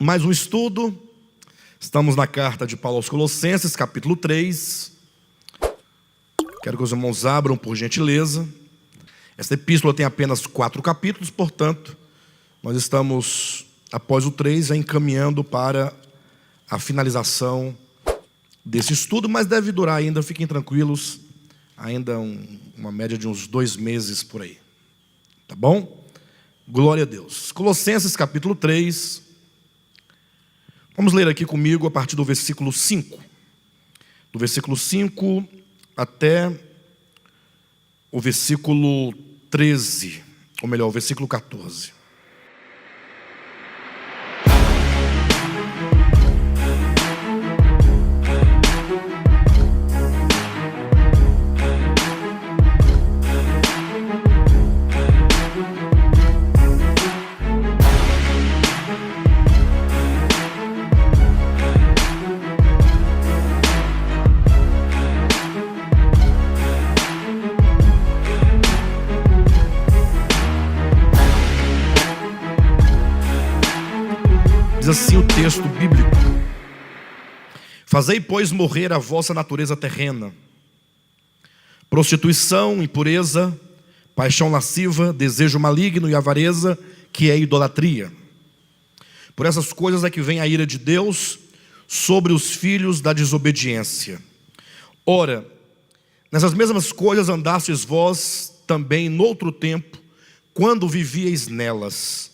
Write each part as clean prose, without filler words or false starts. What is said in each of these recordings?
Mais um estudo. Estamos na carta de Paulo aos Colossenses, capítulo 3. Quero que os irmãos abram, por gentileza. Esta epístola tem apenas 4 capítulos, portanto, nós estamos, após o 3, já encaminhando para a finalização desse estudo, mas deve durar ainda, fiquem tranquilos, ainda uma média de uns 2 meses por aí. Tá bom? Glória a Deus. Colossenses, capítulo 3. Vamos ler aqui comigo a partir do versículo 5. Do versículo 5 até o versículo 13, ou melhor, o versículo 14. Diz assim o texto bíblico: fazei, pois, morrer a vossa natureza terrena: prostituição, impureza, paixão lasciva, desejo maligno e avareza, que é idolatria. Por essas coisas é que vem a ira de Deus sobre os filhos da desobediência. Ora, nessas mesmas coisas andastes vós também noutro tempo, quando vivieis nelas.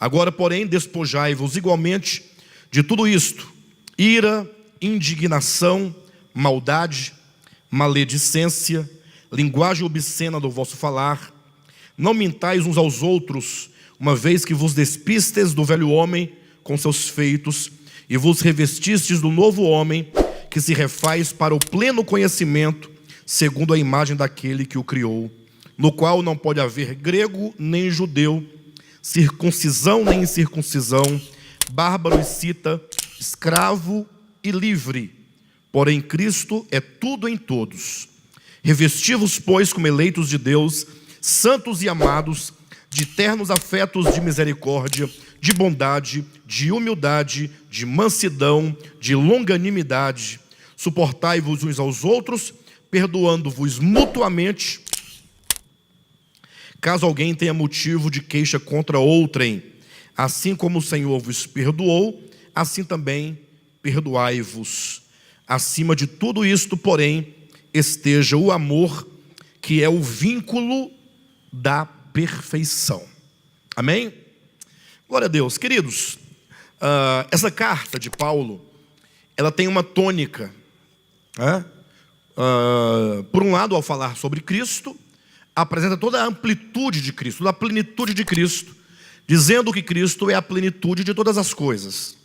Agora, porém, despojai-vos igualmente de tudo isto: ira, indignação, maldade, maledicência, linguagem obscena do vosso falar. Não mintais uns aos outros, uma vez que vos despistes do velho homem com seus feitos, e vos revestistes do novo homem, que se refaz para o pleno conhecimento, segundo a imagem daquele que o criou, no qual não pode haver grego nem judeu, circuncisão nem incircuncisão, bárbaro e cita, escravo e livre, porém Cristo é tudo em todos. Revesti-vos, pois, como eleitos de Deus, santos e amados, de ternos afetos de misericórdia, de bondade, de humildade, de mansidão, de longanimidade. Suportai-vos uns aos outros, perdoando-vos mutuamente, caso alguém tenha motivo de queixa contra outrem. Assim como o Senhor vos perdoou, assim também perdoai-vos. Acima de tudo isto, porém, esteja o amor, que é o vínculo da perfeição. Amém? Glória a Deus. Queridos, essa carta de Paulo, ela tem uma tônica, né? Por um lado, ao falar sobre Cristo, apresenta toda a amplitude de Cristo, toda a plenitude de Cristo, dizendo que Cristo é a plenitude de todas as coisas.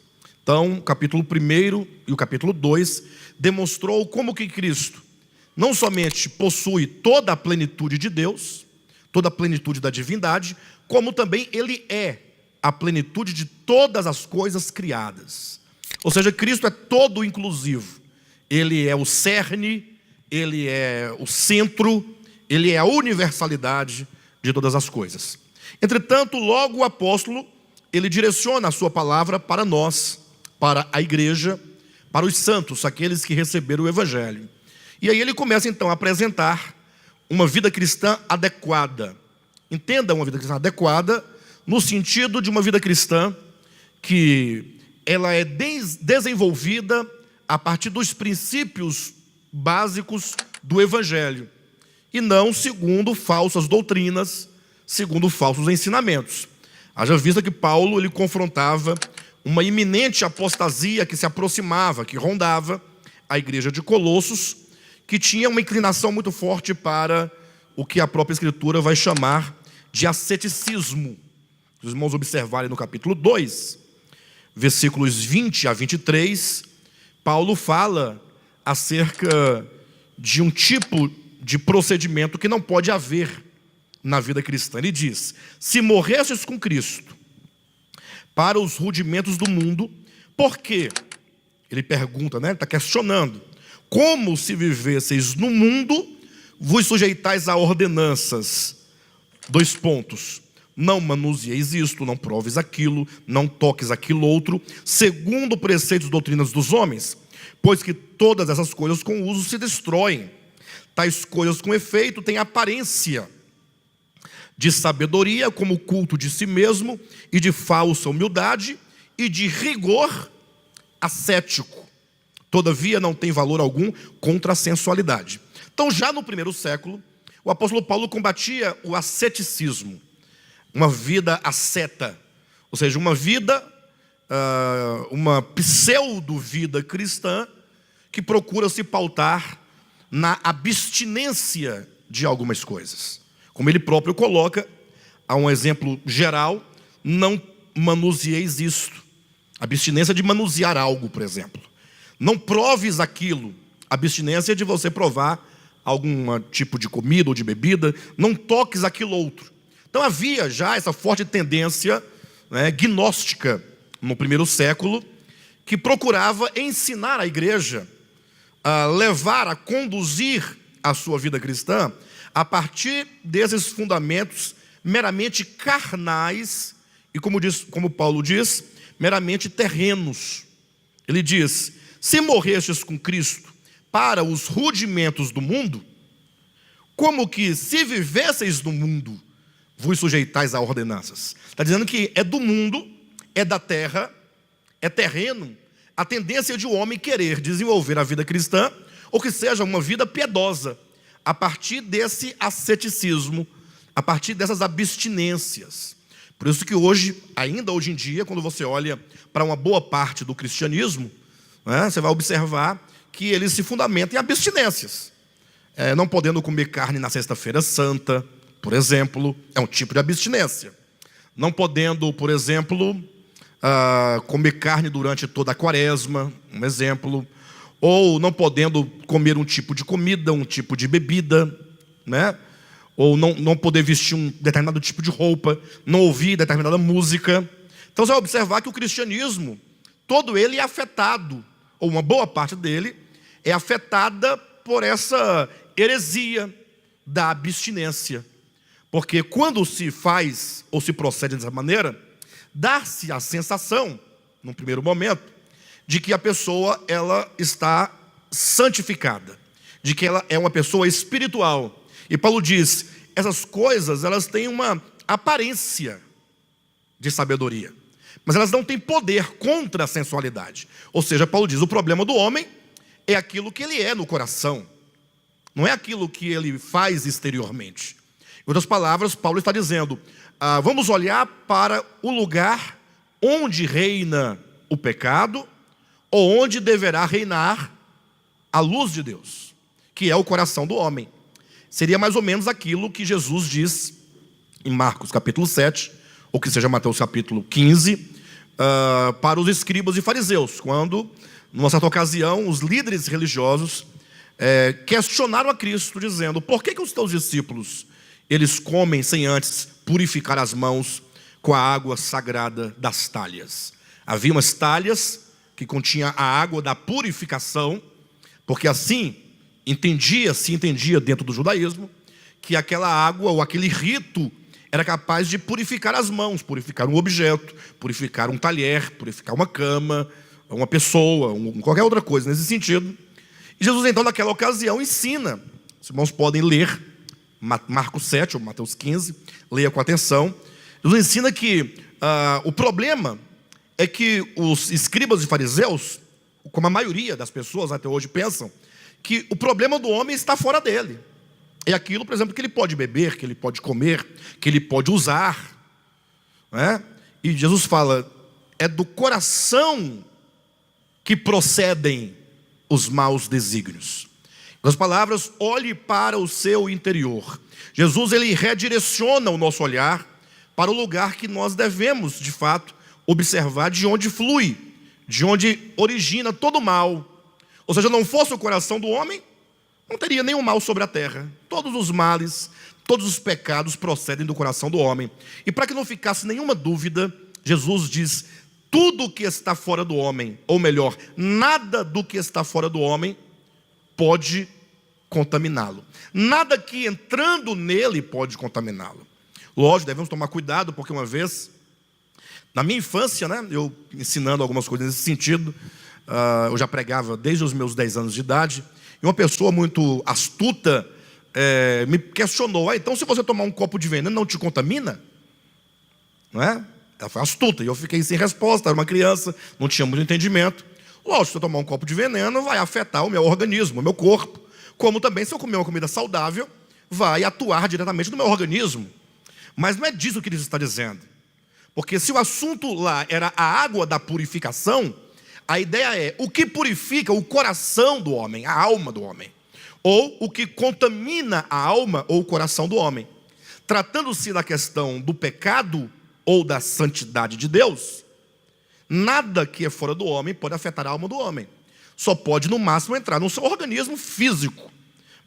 Então, o capítulo 1 e o capítulo 2 demonstrou como que Cristo não somente possui toda a plenitude de Deus, toda a plenitude da divindade, como também Ele é a plenitude de todas as coisas criadas. Ou seja, Cristo é todo inclusivo. Ele é o cerne, Ele é o centro, Ele é a universalidade de todas as coisas. Entretanto, logo o apóstolo, ele direciona a sua palavra para nós, para a igreja, para os santos, aqueles que receberam o evangelho. E aí ele começa então a apresentar uma vida cristã adequada. Entenda, uma vida cristã adequada no sentido de uma vida cristã que ela é desenvolvida a partir dos princípios básicos do evangelho, e não segundo falsas doutrinas, segundo falsos ensinamentos. Haja vista que Paulo ele confrontava uma iminente apostasia que se aproximava, que rondava a igreja de Colossos, que tinha uma inclinação muito forte para o que a própria Escritura vai chamar de asceticismo. Se os irmãos observarem no capítulo 2, versículos 20 a 23, Paulo fala acerca de um tipo de procedimento que não pode haver na vida cristã. Ele diz: se morresses com Cristo para os rudimentos do mundo, por quê? Ele pergunta, né? Ele está questionando. Como se vivesseis no mundo, vos sujeitais a ordenanças. 2 pontos. não manuseis isto, não proves aquilo, não toques aquilo outro, segundo preceitos e doutrinas dos homens, pois que todas essas coisas com uso se destroem. Tais coisas com efeito têm aparência de sabedoria, como o culto de si mesmo, e de falsa humildade, e de rigor ascético. Todavia não tem valor algum contra a sensualidade. Então, já no primeiro século, o apóstolo Paulo combatia o asceticismo, uma vida asceta, ou seja, uma vida, uma pseudo-vida cristã que procura se pautar na abstinência de algumas coisas. Como ele próprio coloca, há um exemplo geral: não manuseeis isto. Abstinência de manusear algo, por exemplo. Não proves aquilo. Abstinência de você provar algum tipo de comida ou de bebida. Não toques aquilo outro. Então havia já essa forte tendência, gnóstica no primeiro século, que procurava ensinar a igreja a levar, a conduzir a sua vida cristã a partir desses fundamentos meramente carnais e, como Paulo diz, meramente terrenos. Ele diz: se morrestes com Cristo para os rudimentos do mundo, como que se vivesseis no mundo, vos sujeitais a ordenanças. Está dizendo que é do mundo, é da terra, é terreno, a tendência de o homem querer desenvolver a vida cristã, ou que seja uma vida piedosa, a partir desse asceticismo, a partir dessas abstinências. Por isso que ainda hoje em dia, quando você olha para uma boa parte do cristianismo, você vai observar que ele se fundamenta em abstinências. Não podendo comer carne na sexta-feira santa, por exemplo, é um tipo de abstinência. Não podendo, por exemplo, comer carne durante toda a quaresma, um exemplo. Ou não podendo comer um tipo de comida, um tipo de bebida, ou não poder vestir um determinado tipo de roupa, não ouvir determinada música. Então você vai observar que o cristianismo, todo ele é afetado, ou uma boa parte dele, é afetada por essa heresia da abstinência. Porque quando se faz ou se procede dessa maneira, dá-se a sensação, num primeiro momento, de que a pessoa ela está santificada, de que ela é uma pessoa espiritual. E Paulo diz, essas coisas elas têm uma aparência de sabedoria, mas elas não têm poder contra a sensualidade. Ou seja, Paulo diz, o problema do homem é aquilo que ele é no coração, não é aquilo que ele faz exteriormente. Em outras palavras, Paulo está dizendo, vamos olhar para o lugar onde reina o pecado, ou onde deverá reinar a luz de Deus, que é o coração do homem. Seria mais ou menos aquilo que Jesus diz em Marcos capítulo 7, ou que seja Mateus capítulo 15, para os escribas e fariseus, quando, numa certa ocasião, os líderes religiosos questionaram a Cristo, dizendo, por que os teus discípulos, eles comem sem antes purificar as mãos com a água sagrada das talhas? Havia umas talhas que continha a água da purificação, porque assim se entendia dentro do judaísmo que aquela água ou aquele rito era capaz de purificar as mãos, purificar um objeto, purificar um talher, purificar uma cama, uma pessoa, qualquer outra coisa nesse sentido. E Jesus então naquela ocasião ensina, os irmãos podem ler Marcos 7 ou Mateus 15, leia com atenção. Jesus ensina que o problema é que os escribas e fariseus, como a maioria das pessoas até hoje pensam, que o problema do homem está fora dele. É aquilo, por exemplo, que ele pode beber, que ele pode comer, que ele pode usar. E Jesus fala, é do coração que procedem os maus desígnios. Com as palavras, olhe para o seu interior. Jesus, ele redireciona o nosso olhar para o lugar que nós devemos, de fato, observar de onde flui, de onde origina todo o mal. Ou seja, não fosse o coração do homem, não teria nenhum mal sobre a terra. Todos os males, todos os pecados procedem do coração do homem. E para que não ficasse nenhuma dúvida, Jesus diz, tudo que está fora do homem, ou melhor, nada do que está fora do homem pode contaminá-lo. Nada que entrando nele pode contaminá-lo. Lógico, devemos tomar cuidado, porque uma vez, na minha infância, né, eu ensinando algumas coisas nesse sentido, eu já pregava desde os meus 10 anos de idade, e uma pessoa muito astuta me questionou: então se você tomar um copo de veneno não te contamina? Não é? Ela foi astuta, e eu fiquei sem resposta, era uma criança, não tinha muito entendimento. Lógico, se eu tomar um copo de veneno, vai afetar o meu organismo, o meu corpo, como também se eu comer uma comida saudável, vai atuar diretamente no meu organismo. Mas não é disso que ele está dizendo. Porque se o assunto lá era a água da purificação, a ideia é o que purifica o coração do homem, a alma do homem, ou o que contamina a alma ou o coração do homem. Tratando-se da questão do pecado ou da santidade de Deus, nada que é fora do homem pode afetar a alma do homem. Só pode, no máximo, entrar no seu organismo físico.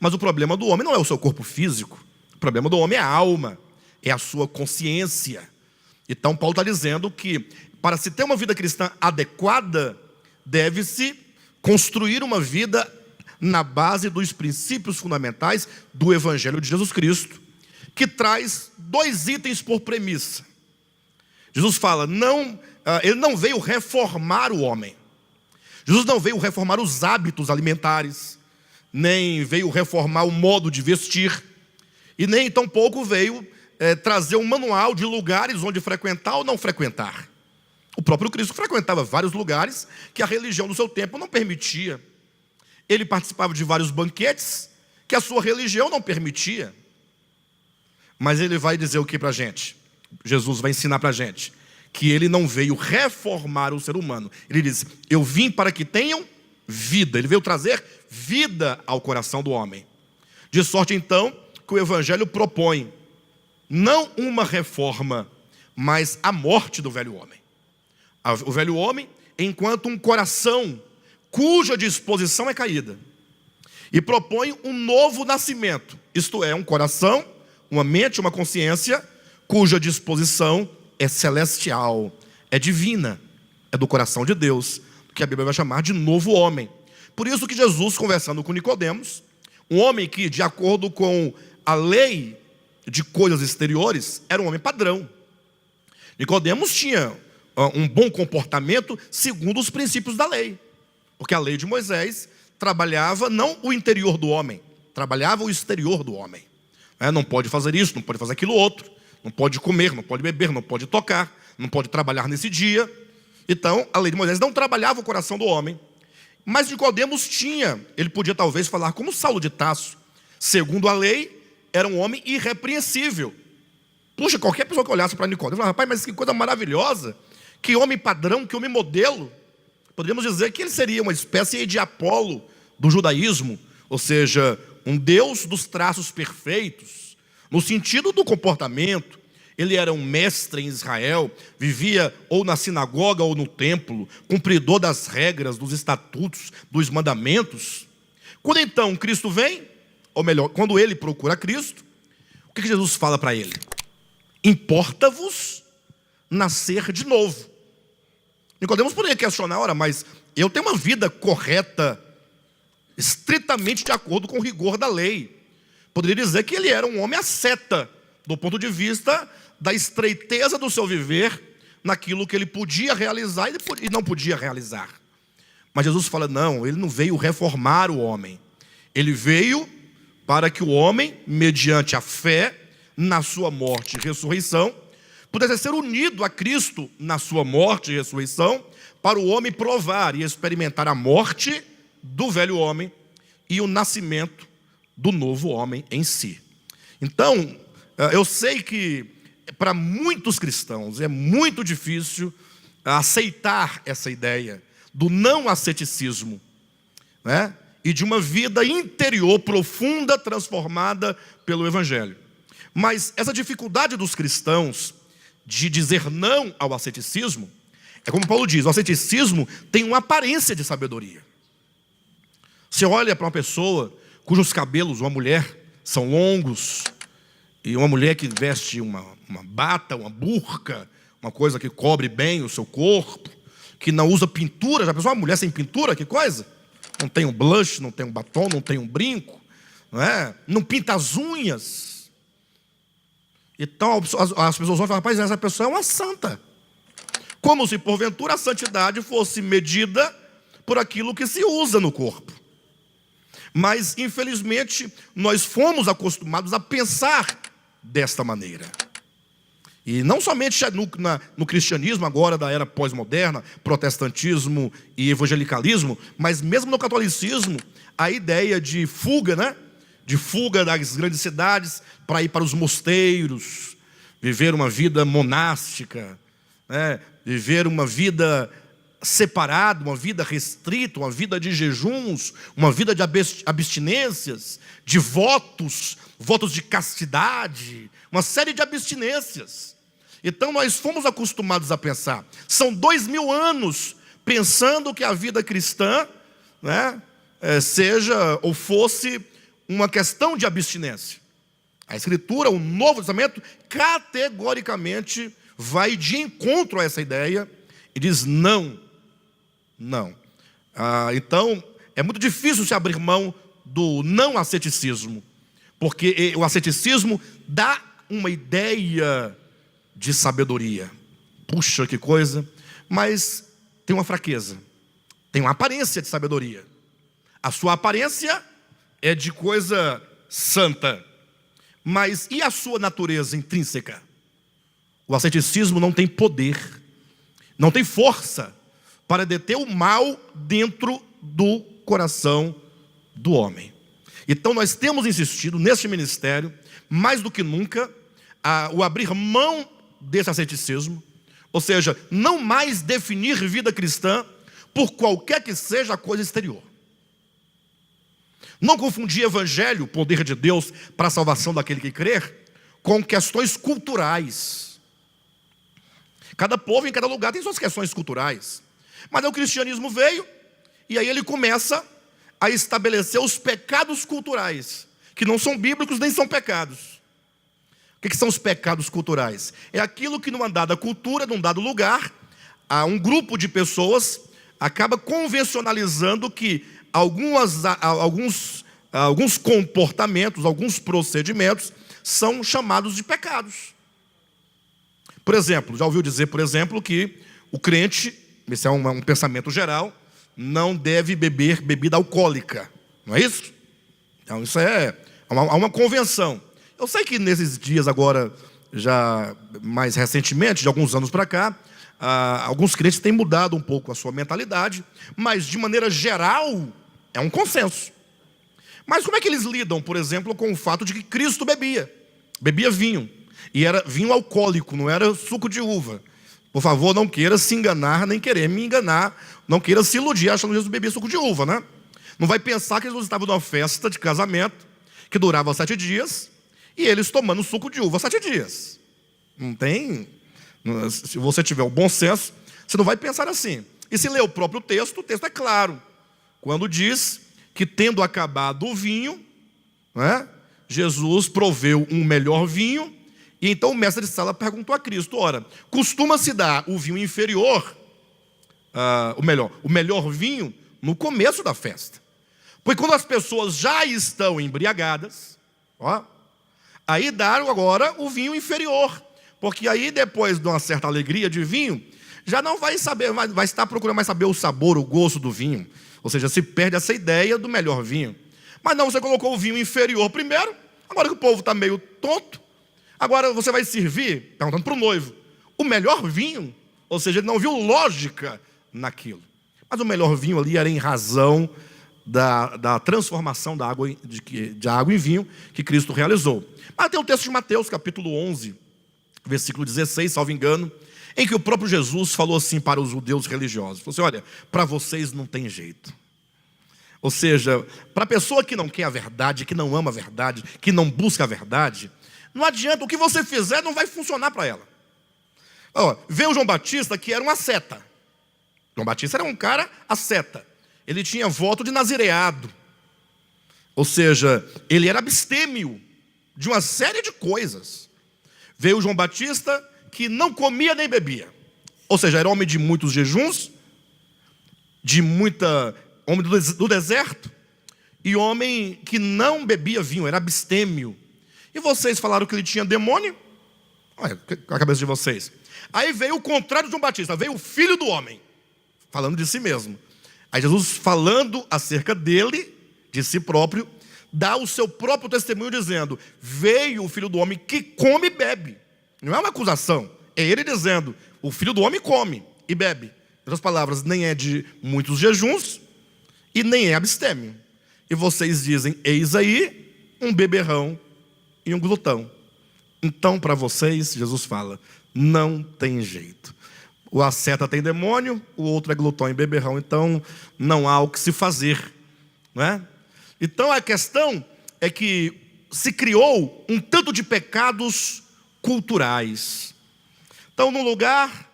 Mas o problema do homem não é o seu corpo físico. O problema do homem é a alma, é a sua consciência. Então Paulo está dizendo que para se ter uma vida cristã adequada, deve-se construir uma vida na base dos princípios fundamentais do Evangelho de Jesus Cristo, que traz 2 itens por premissa. Jesus fala, ele não veio reformar o homem. Jesus não veio reformar os hábitos alimentares, nem veio reformar o modo de vestir, e nem tampouco veio trazer um manual de lugares onde frequentar ou não frequentar. O próprio Cristo frequentava vários lugares que a religião do seu tempo não permitia. Ele participava de vários banquetes que a sua religião não permitia. Mas ele vai dizer o que para a gente? Jesus vai ensinar para a gente que ele não veio reformar o ser humano. Ele diz, eu vim para que tenham vida. Ele veio trazer vida ao coração do homem. De sorte então que o Evangelho propõe não uma reforma, mas a morte do velho homem. O velho homem, enquanto um coração cuja disposição é caída, e propõe um novo nascimento, isto é, um coração, uma mente, uma consciência, cuja disposição é celestial, é divina, é do coração de Deus, que a Bíblia vai chamar de novo homem. Por isso que Jesus, conversando com Nicodemos, um homem que, de acordo com a lei de coisas exteriores, era um homem padrão. Nicodemos tinha um bom comportamento segundo os princípios da lei, porque a lei de Moisés trabalhava não o interior do homem, trabalhava o exterior do homem. Não pode fazer isso, não pode fazer aquilo outro, não pode comer, não pode beber, não pode tocar, não pode trabalhar nesse dia. Então a lei de Moisés não trabalhava o coração do homem. Mas Nicodemos tinha, ele podia talvez falar como Saulo de Tarso, segundo a lei, era um homem irrepreensível. Puxa, qualquer pessoa que olhasse para Nicodemos falava, rapaz, mas que coisa maravilhosa, que homem padrão, que homem modelo. Poderíamos dizer que ele seria uma espécie de Apolo do judaísmo, ou seja, um Deus dos traços perfeitos, no sentido do comportamento. Ele era um mestre em Israel, vivia ou na sinagoga ou no templo, cumpridor das regras, dos estatutos, dos mandamentos. Quando então Cristo vem, ou melhor, quando ele procura Cristo, o que Jesus fala para ele? Importa-vos nascer de novo. Nicodemos poderia questionar, ora, mas eu tenho uma vida correta, estritamente de acordo com o rigor da lei. Poderia dizer que ele era um homem asceta, do ponto de vista da estreiteza do seu viver, naquilo que ele podia realizar e não podia realizar. Mas Jesus fala, não, ele não veio reformar o homem. Ele veio para que o homem, mediante a fé, na sua morte e ressurreição, pudesse ser unido a Cristo na sua morte e ressurreição, para o homem provar e experimentar a morte do velho homem e o nascimento do novo homem em si. Então, eu sei que para muitos cristãos é muito difícil aceitar essa ideia do não asceticismo, né? E de uma vida interior profunda transformada pelo Evangelho. Mas essa dificuldade dos cristãos de dizer não ao asceticismo, é como Paulo diz, o asceticismo tem uma aparência de sabedoria. Você olha para uma pessoa cujos cabelos, uma mulher, são longos, e uma mulher que veste uma bata, uma burca, uma coisa que cobre bem o seu corpo, que não usa pintura. Já pensou uma mulher sem pintura? Que coisa? Não tem um blush, não tem um batom, não tem um brinco, não pinta as unhas. Então as pessoas vão falar: rapaz, essa pessoa é uma santa. Como se porventura a santidade fosse medida por aquilo que se usa no corpo. Mas infelizmente nós fomos acostumados a pensar desta maneira. E não somente no cristianismo agora da era pós-moderna, protestantismo e evangelicalismo, mas mesmo no catolicismo, a ideia de fuga, né? De fuga das grandes cidades para ir para os mosteiros, viver uma vida monástica, né? Viver uma vida separada, uma vida restrita, uma vida de jejuns, uma vida de abstinências, de votos de castidade, uma série de abstinências. Então nós fomos acostumados a pensar, são 2000 anos pensando que a vida cristã, né, seja ou fosse uma questão de abstinência. A Escritura, o Novo Testamento, categoricamente vai de encontro a essa ideia e diz não. Então, é muito difícil se abrir mão do não asceticismo, porque o asceticismo dá uma ideia de sabedoria. Puxa, que coisa! Mas tem uma fraqueza, tem uma aparência de sabedoria. A sua aparência é de coisa santa, mas e a sua natureza intrínseca? O asceticismo não tem poder, não tem força para deter o mal dentro do coração do homem. Então nós temos insistido neste ministério, mais do que nunca, o abrir mão desse asceticismo, ou seja, não mais definir vida cristã por qualquer que seja a coisa exterior. Não confundir evangelho, o poder de Deus para a salvação daquele que crer, com questões culturais. Cada povo em cada lugar tem suas questões culturais. Mas o cristianismo veio, e aí ele começa a estabelecer os pecados culturais, que não são bíblicos nem são pecados. O que são os pecados culturais? É aquilo que numa dada cultura, num dado lugar, um grupo de pessoas acaba convencionalizando que alguns comportamentos, alguns procedimentos são chamados de pecados. Por exemplo, já ouviu dizer, por exemplo, que o crente, esse é um pensamento geral, não deve beber bebida alcoólica, não é isso? Então isso é uma convenção. Eu sei que nesses dias agora, já mais recentemente, de alguns anos para cá, alguns crentes têm mudado um pouco a sua mentalidade, mas de maneira geral é um consenso. Mas como é que eles lidam, por exemplo, com o fato de que Cristo bebia vinho, e era vinho alcoólico, não era suco de uva? Por favor, não queira se enganar, nem querer me enganar, não queira se iludir achando que Jesus bebia suco de uva, né? Não vai pensar que Jesus estava numa festa de casamento que durava 7 dias, e eles tomando suco de uva 7 dias. Não tem... Se você tiver o bom senso, você não vai pensar assim. E se ler o próprio texto, o texto é claro. Quando diz que, tendo acabado o vinho, né, Jesus proveu um melhor vinho, e então o mestre de sala perguntou a Cristo: ora, costuma-se dar o vinho inferior, o melhor vinho, no começo da festa. Porque quando as pessoas já estão embriagadas, aí daram agora o vinho inferior. Porque aí depois de uma certa alegria de vinho, já não vai saber, vai estar procurando mais saber o sabor, o gosto do vinho. Ou seja, se perde essa ideia do melhor vinho. Mas não, você colocou o vinho inferior primeiro, agora que o povo está meio tonto, agora você vai servir, perguntando para o noivo, o melhor vinho? Ou seja, ele não viu lógica naquilo. Mas o melhor vinho ali era em razão da transformação da água, de água em vinho que Cristo realizou. Mas tem o texto de Mateus, capítulo 11, versículo 16, salvo engano, em que o próprio Jesus falou assim para os judeus religiosos: falou assim, olha, para vocês não tem jeito. Ou seja, para a pessoa que não quer a verdade, que não ama a verdade, que não busca a verdade, não adianta, o que você fizer não vai funcionar para ela. Veio o João Batista, que era um asceta. João Batista era um cara asceta. Ele tinha voto de nazireado. Ou seja, ele era abstêmio de uma série de coisas. Veio o João Batista, que não comia nem bebia. Ou seja, era homem de muitos jejuns, homem do deserto, e homem que não bebia vinho, era abstêmio. E vocês falaram que ele tinha demônio? Olha, a cabeça de vocês. Aí veio o contrário de João Batista, veio o Filho do Homem, falando de si mesmo. Aí Jesus, falando acerca dele, de si próprio, dá o seu próprio testemunho dizendo: veio o Filho do Homem que come e bebe. Não é uma acusação, é ele dizendo: o Filho do Homem come e bebe. Em outras palavras, nem é de muitos jejuns e nem é abstêmio. E vocês dizem: eis aí um beberrão e um glutão. Então, para vocês, Jesus fala: não tem jeito. O asceta tem demônio, o outro é glutão e beberrão, então não há o que se fazer, não é? Então a questão é que se criou um tanto de pecados culturais. Então, num lugar,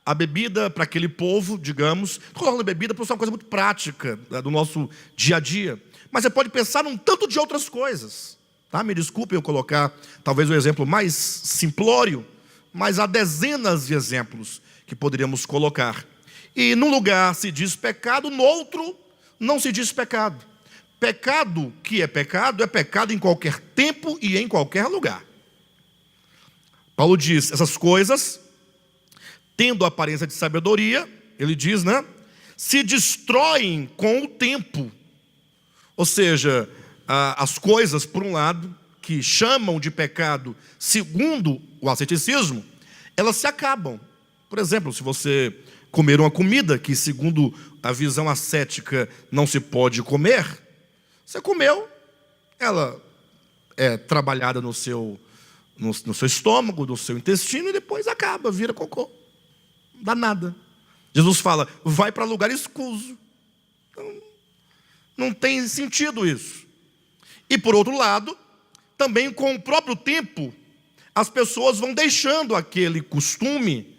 a bebida para aquele povo, digamos, estou falando de bebida porque é uma coisa muito prática, né, do nosso dia a dia, mas você pode pensar num tanto de outras coisas, tá? Me desculpe eu colocar talvez o exemplo mais simplório, mas há dezenas de exemplos que poderíamos colocar. E num lugar se diz pecado, no outro não se diz pecado. Pecado que é pecado em qualquer tempo e em qualquer lugar. Paulo diz: essas coisas, tendo a aparência de sabedoria, ele diz, né, se destroem com o tempo. Ou seja, as coisas, por um lado, que chamam de pecado segundo o asceticismo, elas se acabam. Por exemplo, se você comer uma comida que segundo a visão ascética não se pode comer, você comeu, ela é trabalhada no seu estômago, no seu intestino, e depois acaba, vira cocô. Não dá nada. Jesus fala: vai para lugar escuso. Então, não tem sentido isso. E por outro lado, também com o próprio tempo, as pessoas vão deixando aquele costume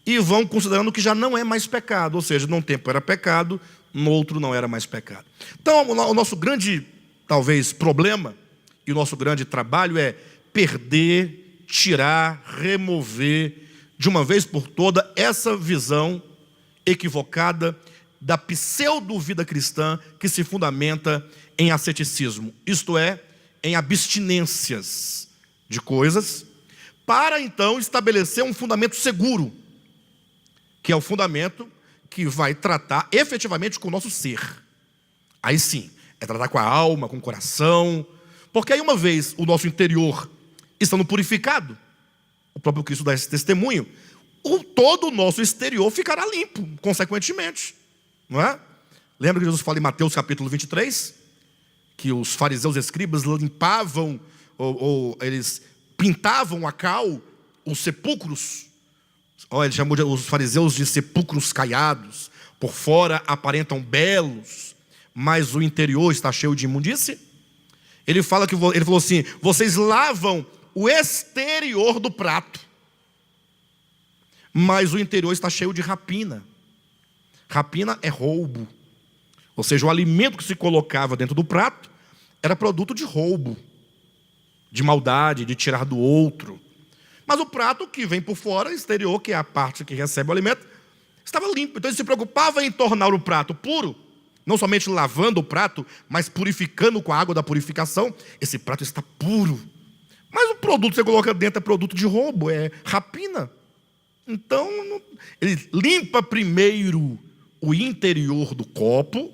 e vão considerando que já não é mais pecado. Ou seja, num tempo era pecado, no outro não era mais pecado. Então, o nosso grande, talvez, problema e o nosso grande trabalho é perder, tirar, remover de uma vez por toda essa visão equivocada da pseudo-vida cristã que se fundamenta em asceticismo, isto é, em abstinências de coisas, para então estabelecer um fundamento seguro, que é o fundamento que vai tratar efetivamente com o nosso ser. Aí sim, é tratar com a alma, com o coração, porque aí uma vez o nosso interior estando purificado, o próprio Cristo dá esse testemunho, todo o nosso exterior ficará limpo, consequentemente, não é? Lembra que Jesus fala em Mateus capítulo 23, que os fariseus e escribas limpavam, ou eles pintavam a cal os sepulcros. Ele chamou os fariseus de sepulcros caiados. Por fora aparentam belos, mas o interior está cheio de imundície. Ele falou assim: vocês lavam o exterior do prato, mas o interior está cheio de rapina. Rapina é roubo. Ou seja, o alimento que se colocava dentro do prato era produto de roubo, de maldade, de tirar do outro. Mas o prato que vem por fora, exterior, que é a parte que recebe o alimento, estava limpo. Então ele se preocupava em tornar o prato puro, não somente lavando o prato, mas purificando com a água da purificação. Esse prato está puro. Mas o produto que você coloca dentro é produto de roubo, é rapina. Então ele limpa primeiro o interior do copo,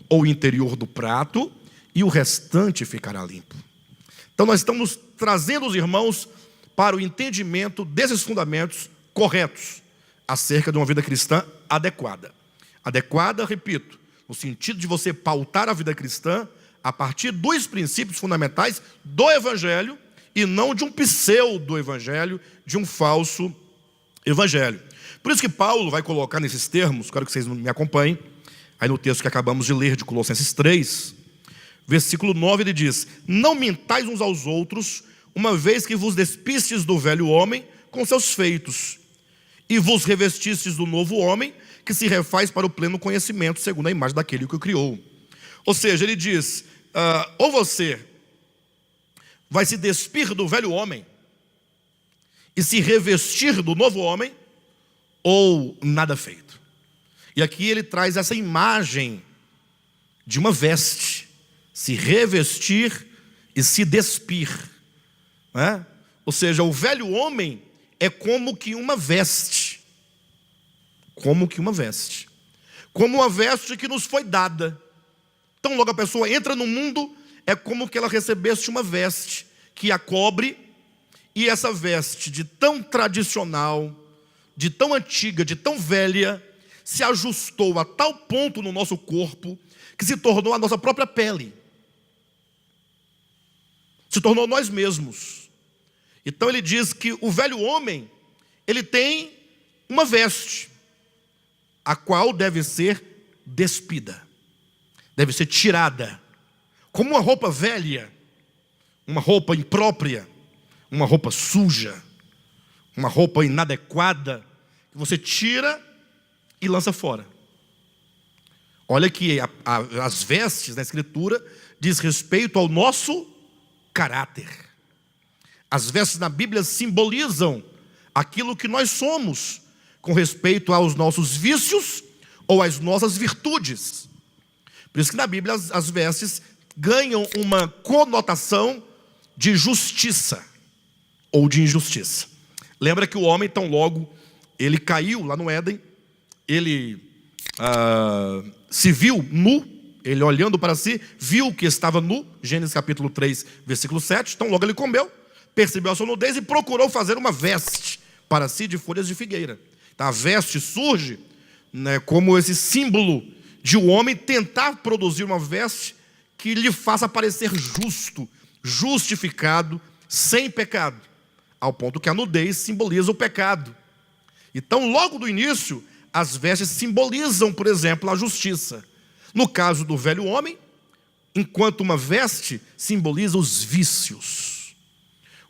ou o interior do prato, e o restante ficará limpo. Então nós estamos trazendo os irmãos para o entendimento desses fundamentos corretos acerca de uma vida cristã adequada. Adequada, repito, no sentido de você pautar a vida cristã a partir dos princípios fundamentais do Evangelho e não de um pseudo-evangelho, de um falso evangelho. Por isso que Paulo vai colocar nesses termos, quero que vocês me acompanhem, aí no texto que acabamos de ler de Colossenses 3, versículo 9, ele diz: não mintais uns aos outros, uma vez que vos despistes do velho homem com seus feitos, e vos revestistes do novo homem, que se refaz para o pleno conhecimento, segundo a imagem daquele que o criou. Ou seja, ele diz, ou você vai se despir do velho homem e se revestir do novo homem, ou nada feito. E aqui ele traz essa imagem de uma veste, se revestir e se despir, né? Ou seja, o velho homem é como que uma veste. Como que uma veste. Como uma veste que nos foi dada. Então logo a pessoa entra no mundo, é como que ela recebesse uma veste que a cobre. E essa veste de tão tradicional, de tão antiga, de tão velha, se ajustou a tal ponto no nosso corpo, que se tornou a nossa própria pele. Se tornou nós mesmos. Então ele diz que o velho homem, ele tem uma veste, a qual deve ser despida, deve ser tirada, como uma roupa velha, uma roupa imprópria, uma roupa suja, uma roupa inadequada, que você tira e lança fora. Olha que as vestes na Escritura diz respeito ao nosso caráter. As vestes na Bíblia simbolizam aquilo que nós somos com respeito aos nossos vícios ou às nossas virtudes. Por isso que na Bíblia as vestes ganham uma conotação de justiça ou de injustiça. Lembra que o homem, tão logo ele caiu lá no Éden, ele se viu nu, ele olhando para si, viu que estava nu, Gênesis capítulo 3, versículo 7, então logo ele comeu, percebeu a sua nudez e procurou fazer uma veste para si de folhas de figueira. Então, a veste surge, né, como esse símbolo de o homem tentar produzir uma veste que lhe faça parecer justo, justificado, sem pecado, ao ponto que a nudez simboliza o pecado. Então, logo do início, as vestes simbolizam, por exemplo, a justiça. No caso do velho homem, enquanto uma veste simboliza os vícios.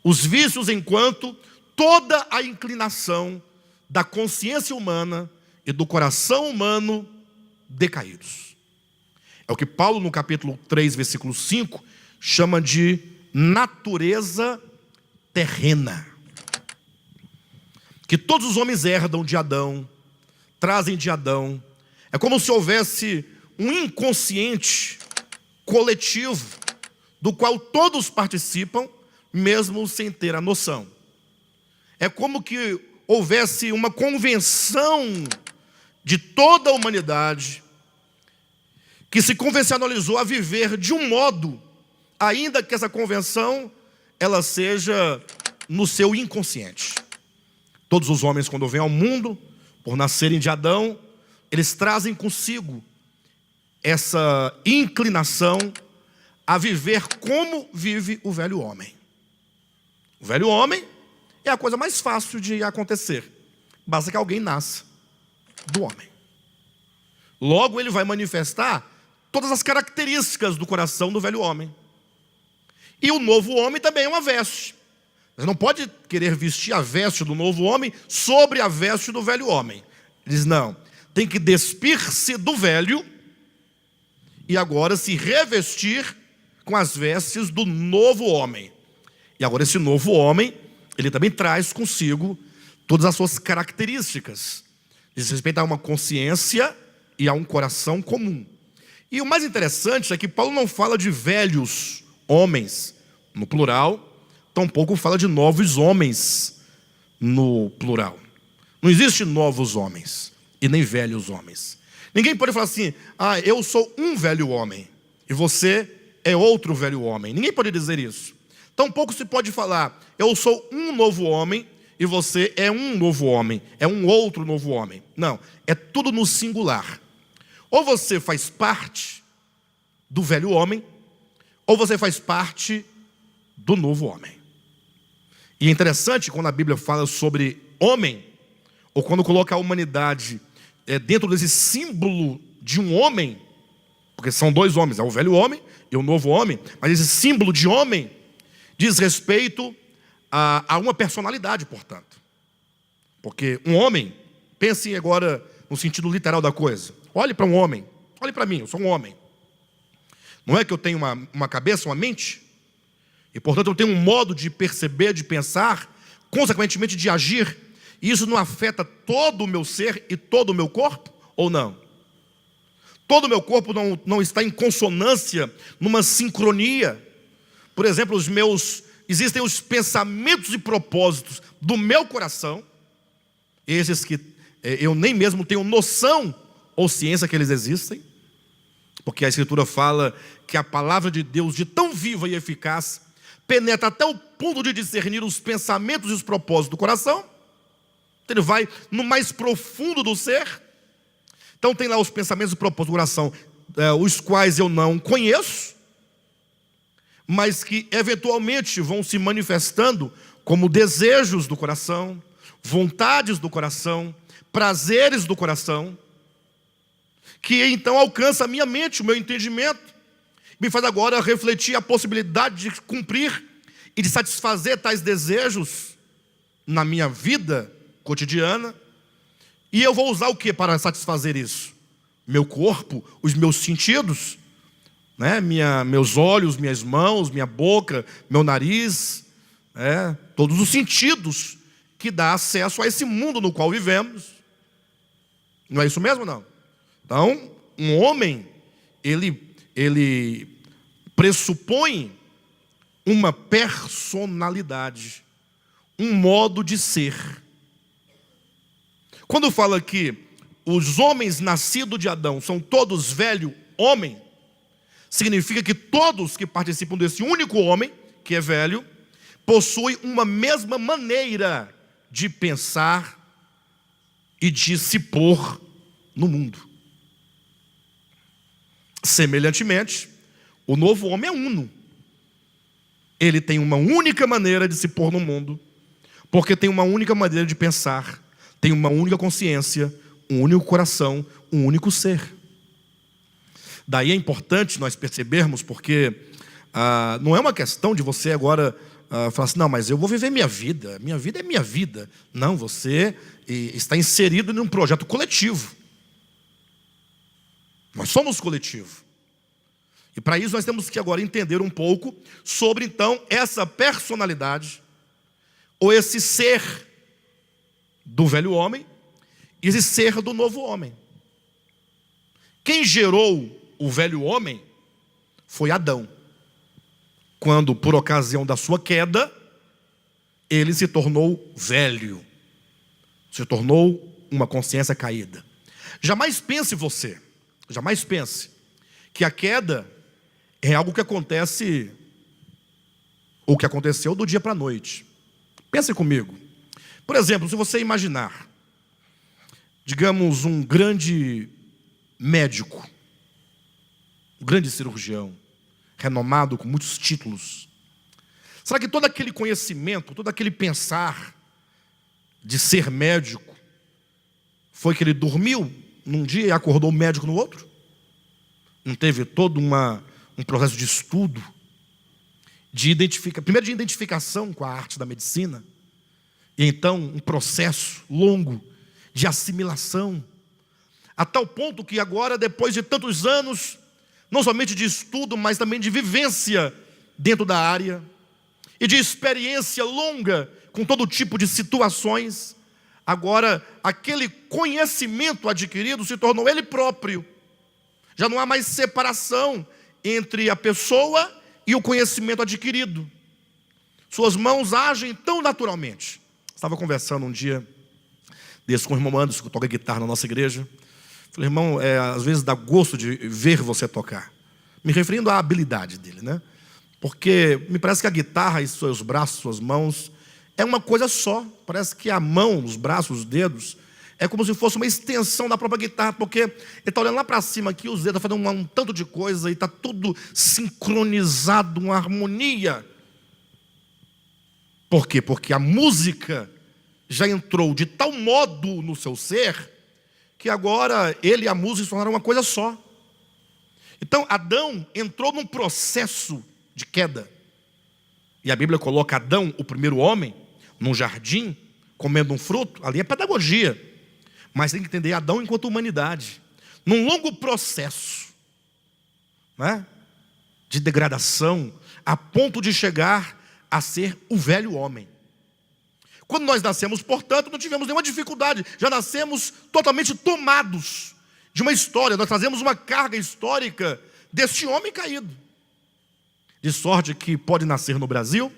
Os vícios enquanto toda a inclinação da consciência humana e do coração humano decaídos. É o que Paulo, no capítulo 3, versículo 5, chama de natureza terrena. Que todos os homens herdam de Adão, trazem de Adão. É como se houvesse um inconsciente coletivo, do qual todos participam, mesmo sem ter a noção. É como que houvesse uma convenção de toda a humanidade, que se convencionalizou a viver de um modo, ainda que essa convenção ela seja no seu inconsciente. Todos os homens, quando vêm ao mundo, por nascerem de Adão, eles trazem consigo essa inclinação a viver como vive o velho homem. O velho homem é a coisa mais fácil de acontecer. Basta que alguém nasça do homem. Logo ele vai manifestar todas as características do coração do velho homem. E o novo homem também é uma veste. Você não pode querer vestir a veste do novo homem sobre a veste do velho homem. Ele diz, não, tem que despir-se do velho e agora se revestir com as vestes do novo homem. E agora esse novo homem, ele também traz consigo todas as suas características. Diz respeito a uma consciência e a um coração comum. E o mais interessante é que Paulo não fala de velhos homens no plural, tampouco fala de novos homens no plural. Não existe novos homens e nem velhos homens. Ninguém pode falar assim, eu sou um velho homem e você é outro velho homem. Ninguém pode dizer isso. Tampouco se pode falar, eu sou um novo homem e você é um novo homem, é um outro novo homem. Não, é tudo no singular. Ou você faz parte do velho homem, ou você faz parte do novo homem. E é interessante quando a Bíblia fala sobre homem, ou quando coloca a humanidade dentro desse símbolo de um homem, porque são dois homens, é o velho homem e o novo homem, mas esse símbolo de homem diz respeito a uma personalidade, portanto. Porque um homem, pense agora no sentido literal da coisa. Olhe para um homem, olhe para mim, eu sou um homem. Não é que eu tenho uma cabeça, uma mente? E portanto eu tenho um modo de perceber, de pensar, consequentemente de agir. E isso não afeta todo o meu ser e todo o meu corpo? Ou não? Todo o meu corpo não está em consonância, numa sincronia. Por exemplo, os meus existem os pensamentos e propósitos do meu coração, esses que eu nem mesmo tenho noção ou ciência que eles existem, porque a Escritura fala que a palavra de Deus, de tão viva e eficaz, penetra até o ponto de discernir os pensamentos e os propósitos do coração. Ele vai no mais profundo do ser. Então tem lá os pensamentos e propósitos do coração, os quais eu não conheço, mas que eventualmente vão se manifestando como desejos do coração, vontades do coração, prazeres do coração, que então alcança a minha mente, o meu entendimento, me faz agora refletir a possibilidade de cumprir e de satisfazer tais desejos na minha vida cotidiana. E eu vou usar o que para satisfazer isso? Meu corpo, os meus sentidos, né? Meus olhos, minhas mãos, minha boca, meu nariz, todos os sentidos que dá acesso a esse mundo no qual vivemos. Não é isso mesmo, não? Então, um homem, ele pressupõe uma personalidade, um modo de ser. Quando fala que os homens nascidos de Adão são todos velho homem, significa que todos que participam desse único homem, que é velho, possuem uma mesma maneira de pensar e de se pôr no mundo. Semelhantemente, o novo homem é uno. Ele tem uma única maneira de se pôr no mundo, porque tem uma única maneira de pensar, tem uma única consciência, um único coração, um único ser. Daí é importante nós percebermos, porque não é uma questão de você agora falar assim, não, mas eu vou viver minha vida é minha vida. Não, você está inserido em um projeto coletivo. Nós somos coletivo. E para isso nós temos que agora entender um pouco sobre então essa personalidade, ou esse ser do velho homem, e esse ser do novo homem. Quem gerou o velho homem foi Adão, quando por ocasião da sua queda, ele se tornou velho, se tornou uma consciência caída. Jamais pense que a queda é algo que acontece, ou que aconteceu do dia para a noite. Pense comigo. Por exemplo, se você imaginar, digamos, um grande médico, um grande cirurgião, renomado com muitos títulos. Será que todo aquele conhecimento, todo aquele pensar de ser médico, foi que ele dormiu num dia e acordou médico no outro? Não teve todo um processo de estudo, primeiro de identificação com a arte da medicina, e então um processo longo de assimilação, a tal ponto que agora, depois de tantos anos, não somente de estudo, mas também de vivência dentro da área, e de experiência longa com todo tipo de situações, agora aquele conhecimento adquirido se tornou ele próprio. Já não há mais separação entre a pessoa e o conhecimento adquirido. Suas mãos agem tão naturalmente. Estava conversando um dia desse com o irmão Anderson, que toca guitarra na nossa igreja. Falei, irmão, às vezes dá gosto de ver você tocar. Me referindo à habilidade dele, né? Porque me parece que a guitarra e seus braços, suas mãos, é uma coisa só. Parece que a mão, os braços, os dedos, é como se fosse uma extensão da própria guitarra, porque ele está olhando lá para cima aqui, os dedos estão fazendo um tanto de coisa, e está tudo sincronizado, uma harmonia. Por quê? Porque a música já entrou de tal modo no seu ser, que agora ele e a música se tornaram uma coisa só. Então Adão entrou num processo de queda. E a Bíblia coloca Adão, o primeiro homem, num jardim, comendo um fruto. Ali é pedagogia. Mas tem que entender Adão enquanto humanidade, num longo processo, né, de degradação, a ponto de chegar a ser o velho homem. Quando nós nascemos, portanto, não tivemos nenhuma dificuldade. Já nascemos totalmente tomados de uma história. Nós trazemos uma carga histórica deste homem caído. De sorte que pode nascer no Brasil,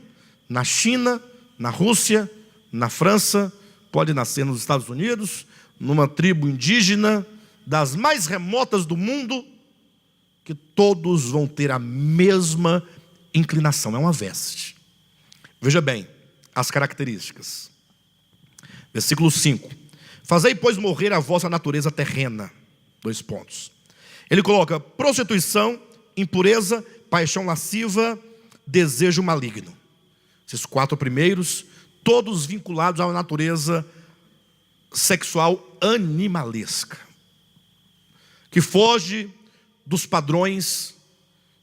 na China, na Rússia, na França, pode nascer nos Estados Unidos, numa tribo indígena, das mais remotas do mundo, que todos vão ter a mesma inclinação, é uma veste. Veja bem, as características. Versículo 5. Fazei, pois, morrer a vossa natureza terrena. 2 pontos. Ele coloca prostituição, impureza, paixão lasciva, desejo maligno. Esses 4 primeiros, todos vinculados à natureza sexual animalesca, que foge dos padrões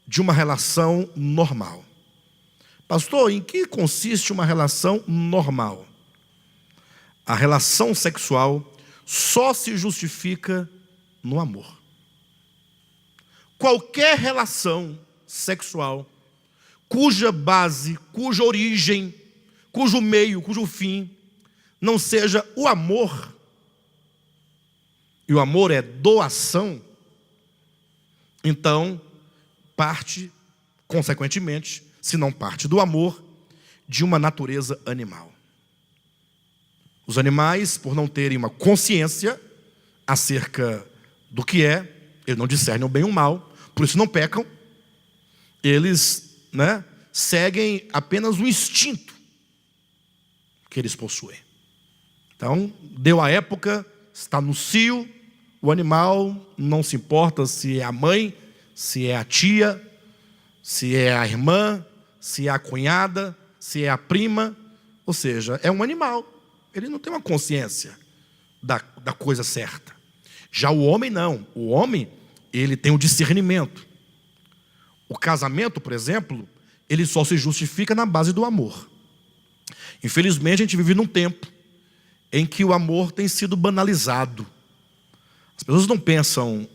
de uma relação normal. Pastor, em que consiste uma relação normal? A relação sexual só se justifica no amor. Qualquer relação sexual cuja base, cuja origem, cujo meio, cujo fim não seja o amor, e o amor é doação, então parte, consequentemente, se não parte do amor, de uma natureza animal. Os animais, por não terem uma consciência acerca do que é, eles não discernem o bem e o mal, por isso não pecam, eles seguem apenas o instinto que eles possuem. Então, deu a época, está no cio, o animal não se importa se é a mãe, se é a tia, se é a irmã, se é a cunhada, se é a prima, ou seja, é um animal. Ele não tem uma consciência da coisa certa. Já o homem não. O homem, ele tem o discernimento. O casamento, por exemplo, ele só se justifica na base do amor. Infelizmente, a gente vive num tempo em que o amor tem sido banalizado. As pessoas não pensam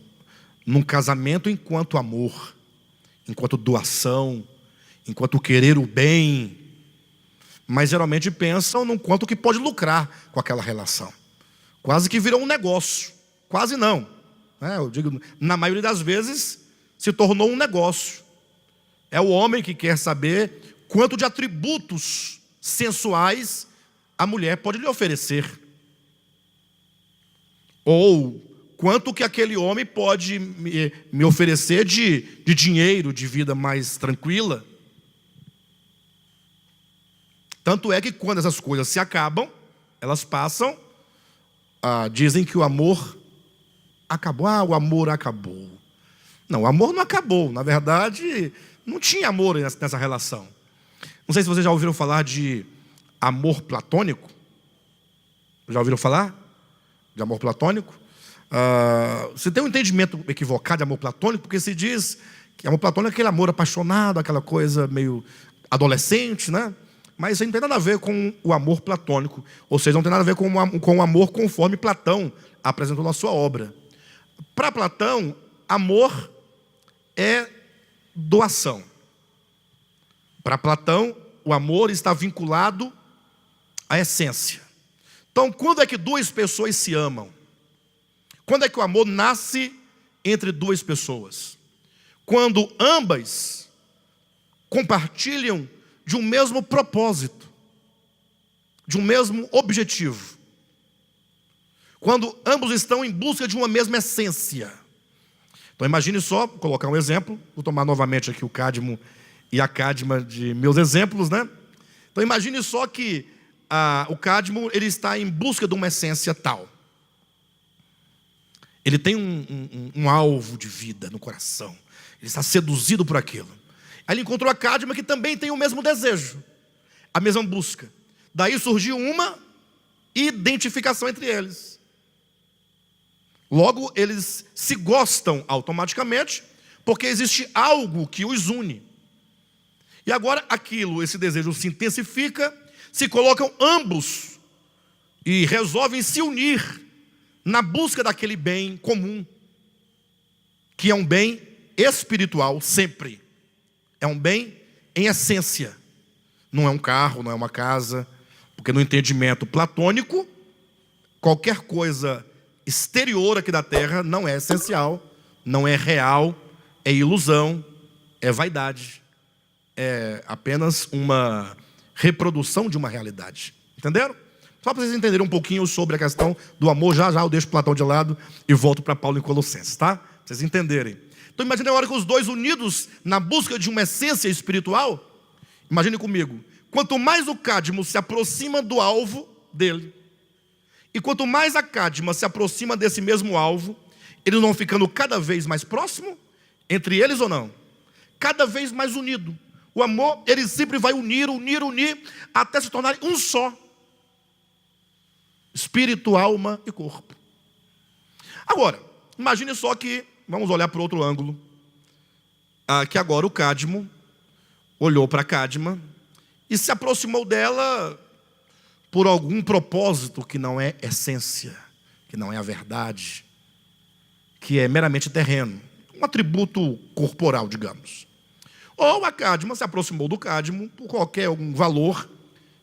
num casamento enquanto amor, enquanto doação, enquanto querer o bem, mas geralmente pensam num quanto que pode lucrar com aquela relação. Quase que virou um negócio. Quase não. Eu digo, na maioria das vezes, se tornou um negócio. É o homem que quer saber quanto de atributos sensuais a mulher pode lhe oferecer. Ou quanto que aquele homem pode me oferecer de dinheiro, de vida mais tranquila. Tanto é que quando essas coisas se acabam, elas passam, dizem que o amor acabou. O amor acabou. Não, o amor não acabou. Na verdade, não tinha amor nessa relação. Não sei se vocês já ouviram falar de amor platônico. Já ouviram falar de amor platônico? Você tem um entendimento equivocado de amor platônico, porque se diz que amor platônico é aquele amor apaixonado, aquela coisa meio adolescente, né? Mas isso não tem nada a ver com o amor platônico, ou seja, não tem nada a ver com o amor conforme Platão apresentou na sua obra. Para Platão, amor é doação. Para Platão, o amor está vinculado à essência. Então, quando é que 2 pessoas se amam? Quando é que o amor nasce entre 2 pessoas? Quando ambas compartilham de um mesmo propósito, de um mesmo objetivo. Quando ambos estão em busca de uma mesma essência. Então imagine só, vou colocar um exemplo, vou tomar novamente aqui o Cadmo e a Cadma de meus exemplos, né? Então imagine só que o Cadmo, ele está em busca de uma essência tal. Ele tem um alvo de vida no coração. Ele está seduzido por aquilo. Aí ele encontrou a Cadma, que também tem o mesmo desejo, a mesma busca. Daí surgiu uma identificação entre eles. Logo, eles se gostam automaticamente, porque existe algo que os une. E agora esse desejo se intensifica, se colocam ambos e resolvem se unir na busca daquele bem comum, que é um bem espiritual sempre. É um bem em essência. Não é um carro, não é uma casa. Porque no entendimento platônico, qualquer coisa exterior aqui da terra não é essencial, não é real, é ilusão, é vaidade. É apenas uma reprodução de uma realidade. Entenderam? Só para vocês entenderem um pouquinho sobre a questão do amor, já eu deixo Platão de lado e volto para Paulo em Colossenses, tá? Para vocês entenderem. Então imagine a hora que os dois unidos na busca de uma essência espiritual. Imagine comigo, quanto mais o cádmio se aproxima do alvo dele, e quanto mais a cádmia se aproxima desse mesmo alvo, eles vão ficando cada vez mais próximos, entre eles ou não? Cada vez mais unido. O amor, ele sempre vai unir, até se tornar um só. Espírito, alma e corpo. Agora, imagine só que, vamos olhar para outro ângulo, que agora o cádmio olhou para a cádmia e se aproximou dela por algum propósito que não é essência, que não é a verdade, que é meramente terreno, um atributo corporal, digamos. Ou a cádmia se aproximou do cádmio por qualquer algum valor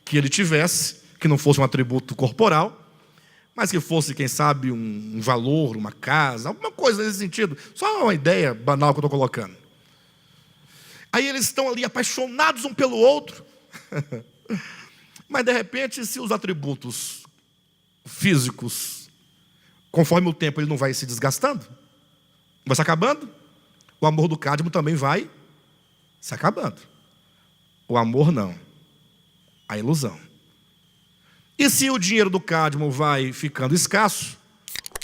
que ele tivesse, que não fosse um atributo corporal, mas que fosse, quem sabe, um valor, uma casa, alguma coisa nesse sentido. Só uma ideia banal que eu estou colocando. Aí eles estão ali apaixonados um pelo outro. Mas de repente, se os atributos físicos, conforme o tempo ele não vai se desgastando, vai se acabando, o amor do cádmio também vai se acabando. O amor não, a ilusão. E se o dinheiro do cádmio vai ficando escasso,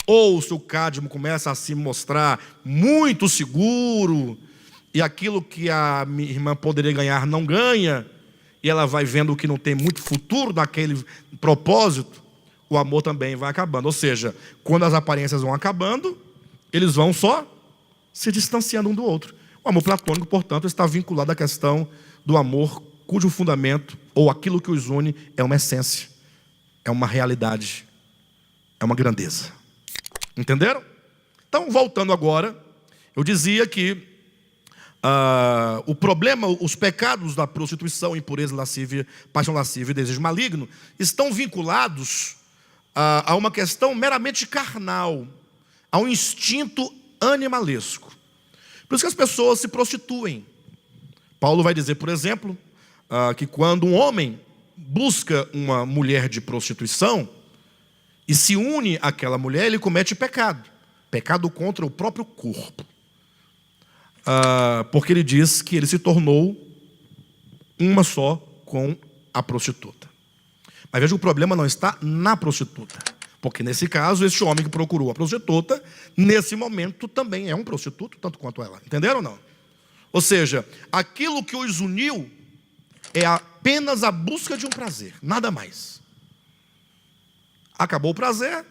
ou se o cádmio começa a se mostrar muito seguro, e aquilo que a minha irmã poderia ganhar não ganha, e ela vai vendo que não tem muito futuro naquele propósito, o amor também vai acabando. Ou seja, quando as aparências vão acabando, eles vão só se distanciando um do outro. O amor platônico, portanto, está vinculado à questão do amor cujo fundamento, ou aquilo que os une, é uma essência, é uma realidade, é uma grandeza. Entenderam? Então, voltando agora, eu dizia que o problema, os pecados da prostituição, impureza, lascívia, paixão lascívia e desejo maligno estão vinculados a uma questão meramente carnal, a um instinto animalesco. Por isso que as pessoas se prostituem. Paulo vai dizer, por exemplo, que quando um homem busca uma mulher de prostituição e se une àquela mulher, ele comete pecado. Pecado contra o próprio corpo. Porque ele diz que ele se tornou uma só com a prostituta. Mas veja, o problema não está na prostituta, porque nesse caso, este homem que procurou a prostituta, nesse momento também é um prostituto, tanto quanto ela. Entenderam ou não? Ou seja, aquilo que os uniu é apenas a busca de um prazer, nada mais. Acabou o prazer,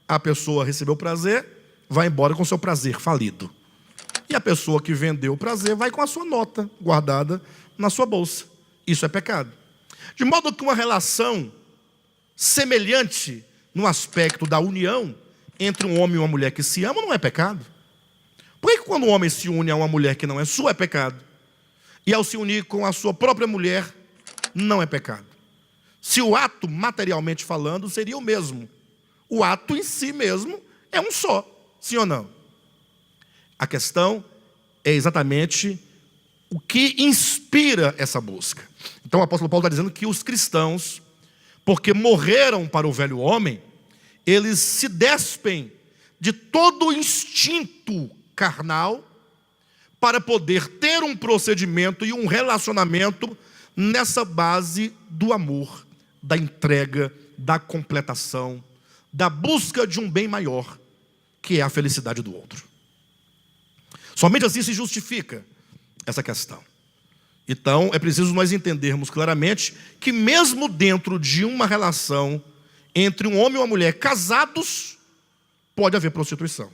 a pessoa recebeu o prazer, vai embora com seu prazer falido. E a pessoa que vendeu o prazer vai com a sua nota guardada na sua bolsa. Isso é pecado. De modo que uma relação semelhante no aspecto da união entre um homem e uma mulher que se amam não é pecado. Por que quando um homem se une a uma mulher que não é sua é pecado? E ao se unir com a sua própria mulher não é pecado? Se o ato, materialmente falando, seria o mesmo. O ato em si mesmo é um só, sim ou não? A questão é exatamente o que inspira essa busca. Então o apóstolo Paulo está dizendo que os cristãos, porque morreram para o velho homem, eles se despem de todo o instinto carnal para poder ter um procedimento e um relacionamento nessa base do amor, da entrega, da completação, da busca de um bem maior, que é a felicidade do outro. Somente assim se justifica essa questão. Então, é preciso nós entendermos claramente que mesmo dentro de uma relação entre um homem e uma mulher casados, pode haver prostituição.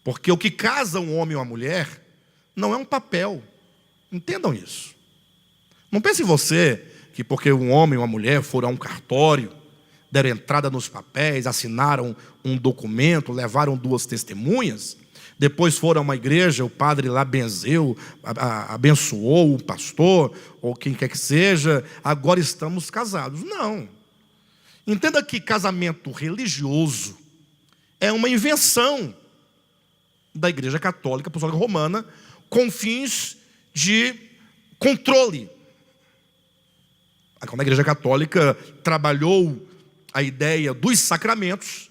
Porque o que casa um homem e uma mulher não é um papel. Entendam isso. Não pense você que porque um homem e uma mulher foram a um cartório, deram entrada nos papéis, assinaram um documento, levaram 2 testemunhas, depois foram a uma igreja, o padre lá benzeu, abençoou o pastor, ou quem quer que seja, agora estamos casados. Não. Entenda que casamento religioso é uma invenção da Igreja Católica Apostólica Romana com fins de controle. Quando a Igreja Católica trabalhou a ideia dos sacramentos,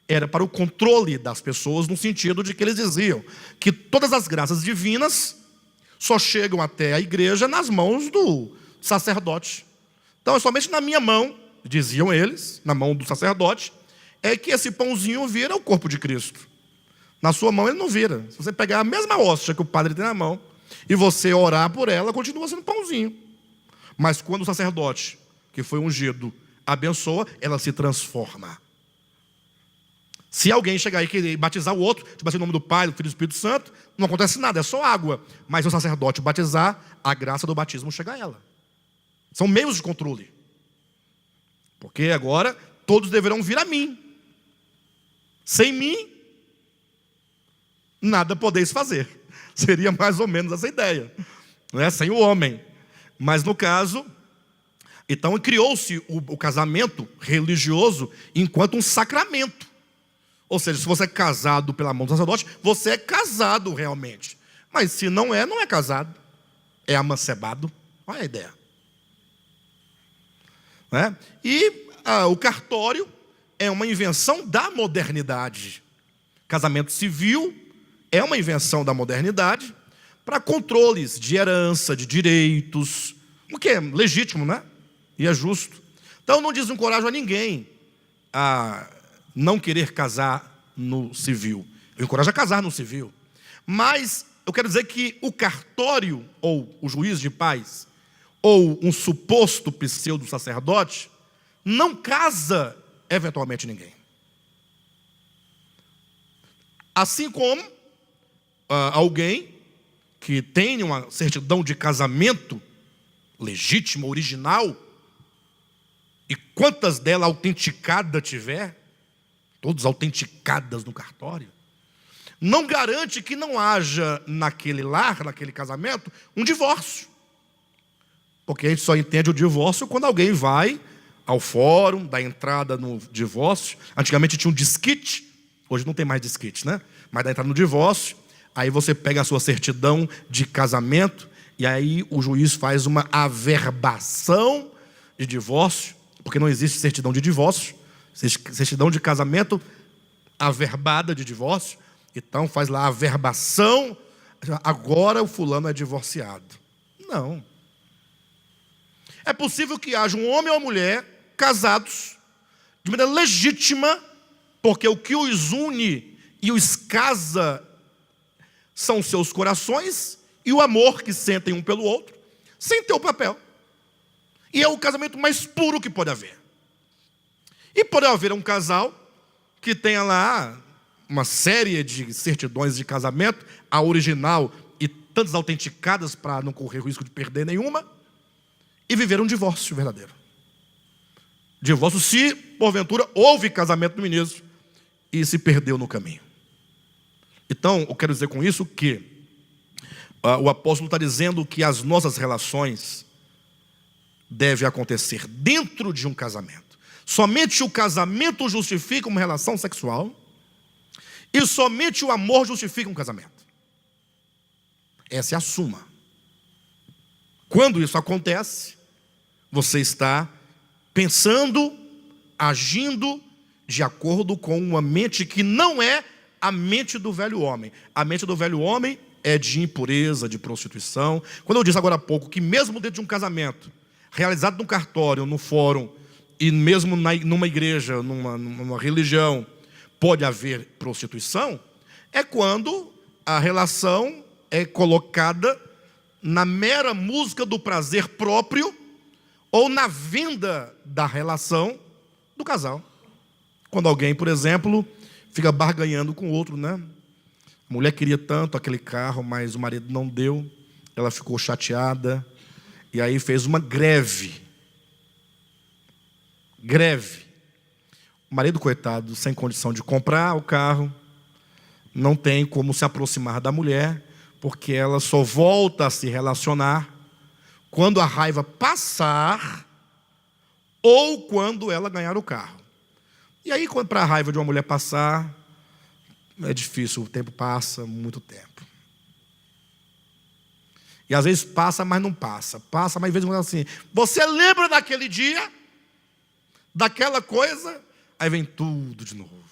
era para o controle das pessoas, no sentido de que eles diziam que todas as graças divinas só chegam até a igreja nas mãos do sacerdote. Então é somente na minha mão, diziam eles, na mão do sacerdote, é que esse pãozinho vira o corpo de Cristo. Na sua mão ele não vira. Se você pegar a mesma hóstia que o padre tem na mão e você orar por ela, continua sendo pãozinho. Mas quando o sacerdote, que foi ungido, abençoa, ela se transforma. Se alguém chegar aí e querer batizar o outro, tipo assim, em nome do Pai, do Filho e do Espírito Santo, não acontece nada, é só água. Mas se o sacerdote batizar, a graça do batismo chega a ela. São meios de controle. Porque agora todos deverão vir a mim. Sem mim, nada podeis fazer. Seria mais ou menos essa ideia, não é? Sem o homem. Mas no caso, então criou-se o casamento religioso enquanto um sacramento. Ou seja, se você é casado pela mão do sacerdote, você é casado realmente. Mas se não é, não é casado. É amancebado. Olha a ideia. Né? E o cartório é uma invenção da modernidade. Casamento civil é uma invenção da modernidade para controles de herança, de direitos, o que é legítimo, né? E é justo. Então não desencorajo a ninguém a não querer casar no civil. Eu encorajo a casar no civil. Mas eu quero dizer que o cartório, ou o juiz de paz, ou um suposto pseudo-sacerdote, não casa eventualmente ninguém. Assim como alguém que tem uma certidão de casamento legítima, original, e quantas delas autenticada tiver, todas autenticadas no cartório, não garante que não haja naquele lar, naquele casamento, um divórcio. Porque a gente só entende o divórcio quando alguém vai ao fórum, dá entrada no divórcio. Antigamente tinha um disquite, hoje não tem mais disquite, né? Mas dá entrada no divórcio, aí você pega a sua certidão de casamento, e aí o juiz faz uma averbação de divórcio, porque não existe certidão de divórcio, certidão de casamento averbada de divórcio. Então faz lá a averbação, agora o fulano é divorciado. Não. É possível que haja um homem ou uma mulher casados de maneira legítima, porque o que os une e os casa são seus corações e o amor que sentem um pelo outro, sem ter o papel. E é o casamento mais puro que pode haver. E pode haver um casal que tenha lá uma série de certidões de casamento, a original e tantas autenticadas para não correr o risco de perder nenhuma, e viver um divórcio verdadeiro. Divórcio se, porventura, houve casamento no início e se perdeu no caminho. Então, eu quero dizer com isso que o apóstolo está dizendo que as nossas relações devem acontecer dentro de um casamento. Somente o casamento justifica uma relação sexual e somente o amor justifica um casamento. Essa é a suma. Quando isso acontece, você está pensando, agindo de acordo com uma mente que não é a mente do velho homem. A mente do velho homem é de impureza, de prostituição. Quando eu disse agora há pouco que mesmo dentro de um casamento, realizado num cartório, no fórum, e mesmo numa igreja, numa religião, pode haver prostituição, é quando a relação é colocada na mera música do prazer próprio ou na venda da relação do casal. Quando alguém, por exemplo, fica barganhando com o outro, né? A mulher queria tanto aquele carro, mas o marido não deu, ela ficou chateada, e aí fez uma greve. O marido, coitado, sem condição de comprar o carro, não tem como se aproximar da mulher, porque ela só volta a se relacionar quando a raiva passar ou quando ela ganhar o carro. E aí, para a raiva de uma mulher passar, é difícil, o tempo passa, muito tempo. E às vezes passa, mas não passa. Passa, mas às vezes assim. Você lembra daquele dia? Daquela coisa? Aí vem tudo de novo.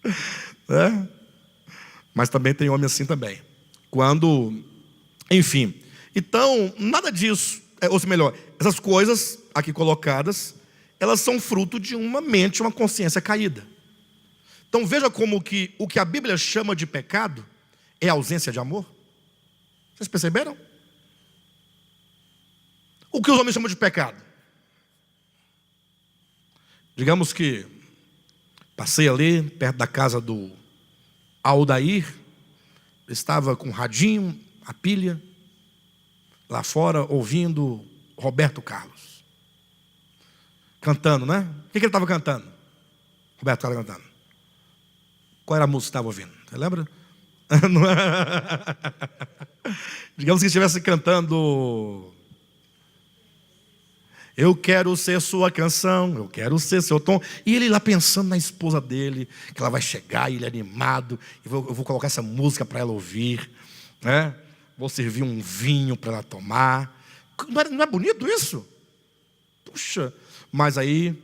É? Mas também tem homem assim também. Quando, enfim. Então, nada disso, ou melhor, essas coisas aqui colocadas, elas são fruto de uma mente, uma consciência caída. Então veja como que o que a Bíblia chama de pecado é ausência de amor. Vocês perceberam? O que os homens chamam de pecado? Digamos que passei ali perto da casa do Aldair, estava com o radinho, a pilha, lá fora ouvindo Roberto Carlos cantando, né? O que ele estava cantando? Roberto Carlos cantando. Qual era a música que estava ouvindo? Você lembra? Digamos que estivesse cantando: eu quero ser sua canção, eu quero ser seu tom. E ele lá pensando na esposa dele, que ela vai chegar, e ele animado, eu vou colocar essa música para ela ouvir, né? Vou servir um vinho para ela tomar. Não é bonito isso? Puxa. Mas aí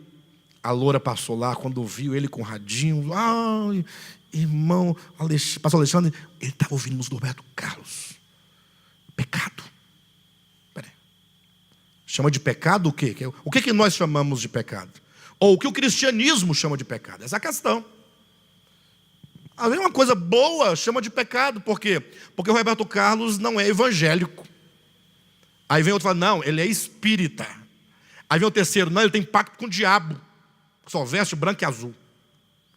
a loura passou lá, quando viu ele com o radinho, ai, irmão, pastor Alexandre, ele estava ouvindo música do Roberto Carlos. Pecado. Peraí. Chama de pecado o quê? O que nós chamamos de pecado? Ou o que o cristianismo chama de pecado? Essa é a questão. Às vezes uma coisa boa chama de pecado. Por quê? Porque o Roberto Carlos não é evangélico. Aí vem outro e fala, não, ele é espírita. Aí vem o terceiro, não, ele tem pacto com o diabo. Só veste branco e azul.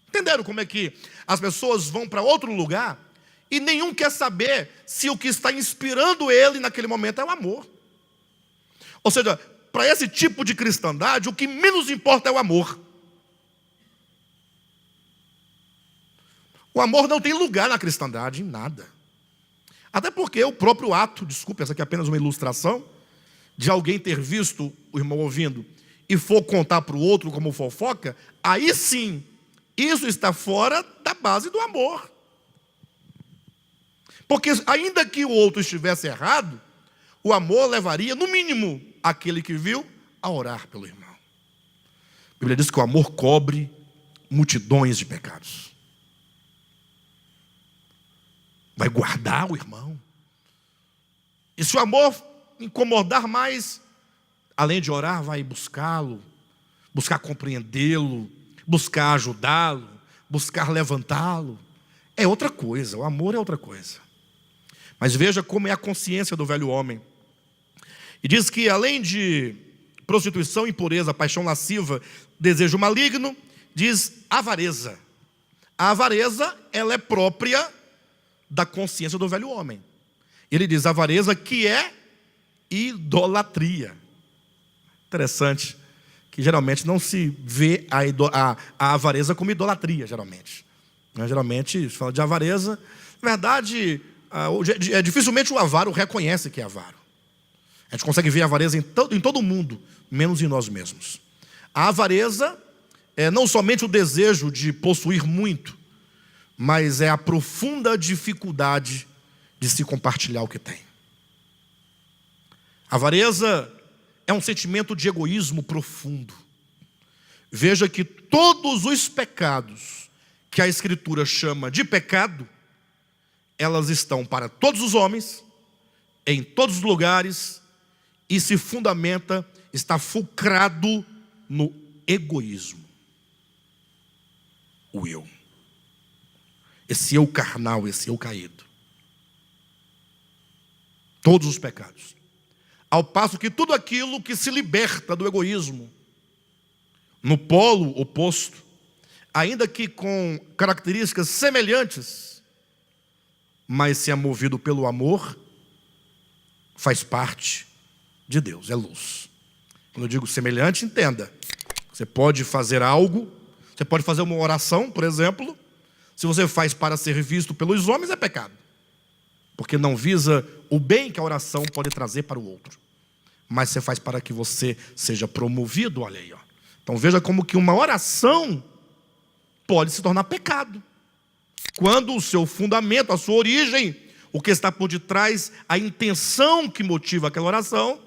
Entenderam como é que as pessoas vão para outro lugar e nenhum quer saber se o que está inspirando ele naquele momento é o amor. Ou seja, para esse tipo de cristandade, o que menos importa é o amor. O amor não tem lugar na cristandade, em nada. Até porque o próprio ato, desculpe, essa aqui é apenas uma ilustração, de alguém ter visto o irmão ouvindo e for contar para o outro como fofoca, aí sim, isso está fora da base do amor. Porque ainda que o outro estivesse errado, o amor levaria, no mínimo, aquele que viu, a orar pelo irmão. A Bíblia diz que o amor cobre multidões de pecados. Vai guardar o irmão. E se o amor incomodar mais, além de orar, vai buscá-lo, buscar compreendê-lo, buscar ajudá-lo, buscar levantá-lo. É outra coisa, o amor é outra coisa. Mas veja como é a consciência do velho homem. E diz que além de prostituição, impureza, paixão lasciva, desejo maligno, diz avareza. A avareza, ela é própria da consciência do velho homem. Ele diz avareza que é idolatria. Interessante, que geralmente não se vê a avareza como idolatria, geralmente. Geralmente se fala de avareza, na verdade, dificilmente o avaro reconhece que é avaro. A gente consegue ver a avareza em todo mundo, menos em nós mesmos. A avareza é não somente o desejo de possuir muito, mas é a profunda dificuldade de se compartilhar o que tem. A avareza é um sentimento de egoísmo profundo. Veja que todos os pecados que a Escritura chama de pecado, elas estão para todos os homens, em todos os lugares, e se fundamenta, está fulcrado no egoísmo. O eu. Esse eu carnal, esse eu caído. Todos os pecados. Ao passo que tudo aquilo que se liberta do egoísmo, no polo oposto, ainda que com características semelhantes, mas se é movido pelo amor, faz parte de Deus, é luz. Quando eu digo semelhante, entenda. Você pode fazer algo, você pode fazer uma oração, por exemplo, se você faz para ser visto pelos homens, é pecado. Porque não visa o bem que a oração pode trazer para o outro. Mas você faz para que você seja promovido, olha aí. Ó. Então veja como que uma oração pode se tornar pecado. Quando o seu fundamento, a sua origem, o que está por detrás, a intenção que motiva aquela oração,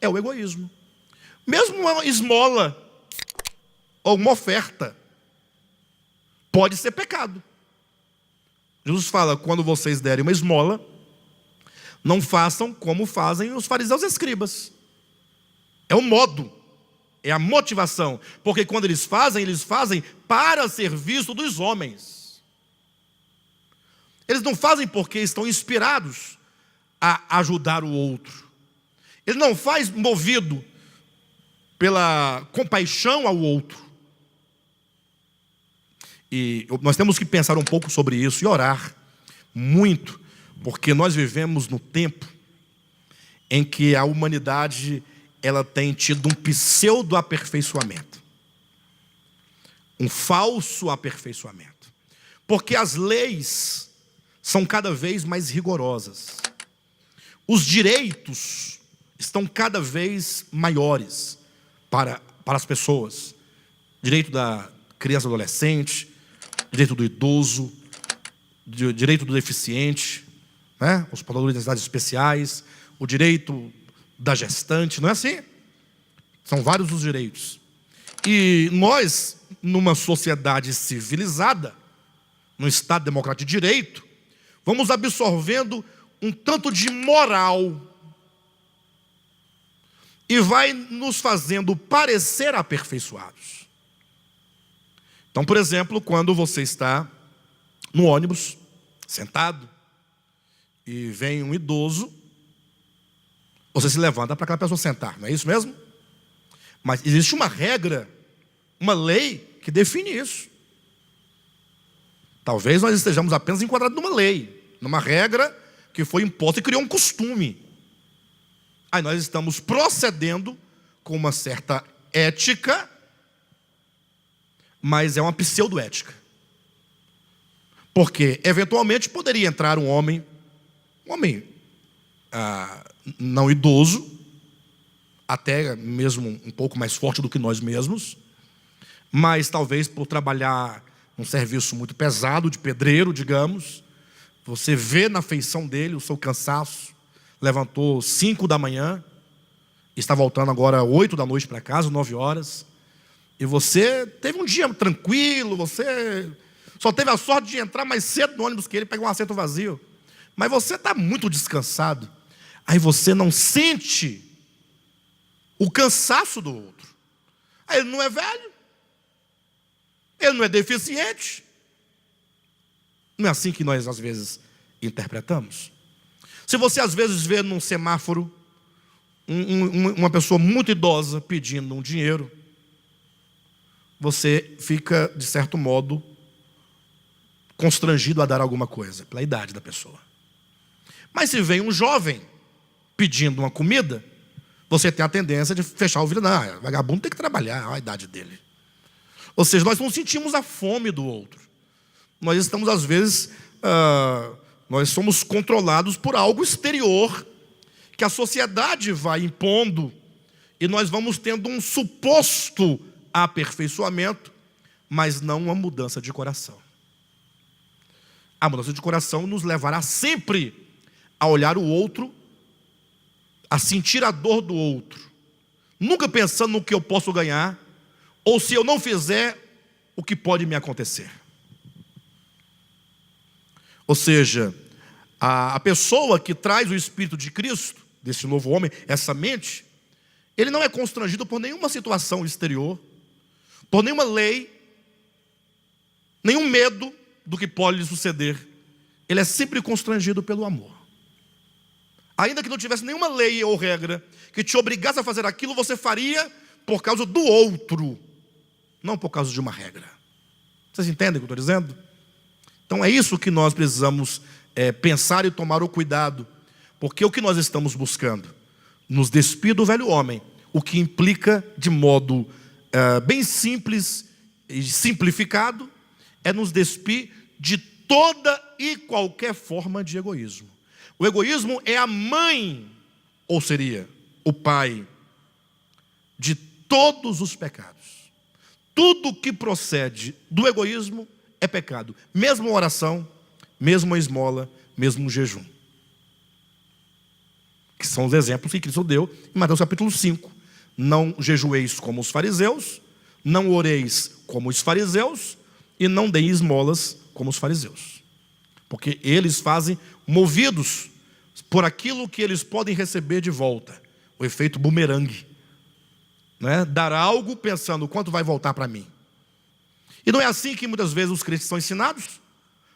é o egoísmo. Mesmo uma esmola ou uma oferta pode ser pecado. Jesus fala: quando vocês derem uma esmola, não façam como fazem os fariseus e escribas. É o modo, é a motivação, porque quando eles fazem para ser visto dos homens. Eles não fazem porque estão inspirados a ajudar o outro. Ele não faz movido pela compaixão ao outro. E nós temos que pensar um pouco sobre isso e orar muito, porque nós vivemos no tempo em que a humanidade ela tem tido um pseudo-aperfeiçoamento, um falso aperfeiçoamento, porque as leis são cada vez mais rigorosas, os direitos estão cada vez maiores para as pessoas, direito da criança e adolescente, direito do idoso, direito do deficiente, né? Os portadores de necessidades especiais, o direito da gestante, não é assim? São vários os direitos. E nós, numa sociedade civilizada, num Estado democrático de direito, vamos absorvendo um tanto de moral e vai nos fazendo parecer aperfeiçoados. Então, por exemplo, quando você está no ônibus, sentado, e vem um idoso, você se levanta para aquela pessoa sentar, não é isso mesmo? Mas existe uma regra, uma lei que define isso. Talvez nós estejamos apenas enquadrados numa lei, numa regra que foi imposta e criou um costume. Aí nós estamos procedendo com uma certa ética, mas é uma pseudoética. Porque eventualmente poderia entrar um homem não idoso, até mesmo um pouco mais forte do que nós mesmos, mas talvez por trabalhar um serviço muito pesado, de pedreiro, digamos, você vê na feição dele o seu cansaço, levantou 5 da manhã, está voltando agora 8 da noite para casa, 9 horas, e você teve um dia tranquilo, você só teve a sorte de entrar mais cedo no ônibus que ele, pegar um assento vazio, mas você está muito descansado, aí você não sente o cansaço do outro. Aí ele não é velho, ele não é deficiente. Não é assim que nós às vezes interpretamos? Se você às vezes vê num semáforo uma pessoa muito idosa pedindo um dinheiro, você fica, de certo modo, constrangido a dar alguma coisa, pela idade da pessoa. Mas se vem um jovem pedindo uma comida, você tem a tendência de fechar o vidro. Não, vagabundo tem que trabalhar, olha a idade dele. Ou seja, nós não sentimos a fome do outro. Nós estamos, às vezes, nós somos controlados por algo exterior que a sociedade vai impondo e nós vamos tendo um suposto aperfeiçoamento, mas não uma mudança de coração. A mudança de coração nos levará sempre a olhar o outro, a sentir a dor do outro, nunca pensando no que eu posso ganhar, ou se eu não fizer, o que pode me acontecer. Ou seja, a pessoa que traz o Espírito de Cristo, desse novo homem, essa mente, ele não é constrangido por nenhuma situação exterior, por nenhuma lei, nenhum medo do que pode lhe suceder. Ele é sempre constrangido pelo amor. Ainda que não tivesse nenhuma lei ou regra que te obrigasse a fazer aquilo, você faria por causa do outro, não por causa de uma regra. Vocês entendem o que eu estou dizendo? Então é isso que nós precisamos pensar e tomar o cuidado, porque o que nós estamos buscando? Nos despir do velho homem, o que implica de modo bem simples e simplificado, é nos despir de toda e qualquer forma de egoísmo. O egoísmo é a mãe, ou seria o pai, de todos os pecados. Tudo que procede do egoísmo é pecado. Mesmo a oração, mesmo a esmola, mesmo o jejum. que são os exemplos que Cristo deu em Mateus capítulo 5. Não jejueis como os fariseus, não oreis como os fariseus, e não deis esmolas como os fariseus. Porque eles fazem movidos por aquilo que eles podem receber de volta. O efeito bumerangue. Né? Dar algo pensando quanto vai voltar para mim. E não é assim que muitas vezes os crentes são ensinados?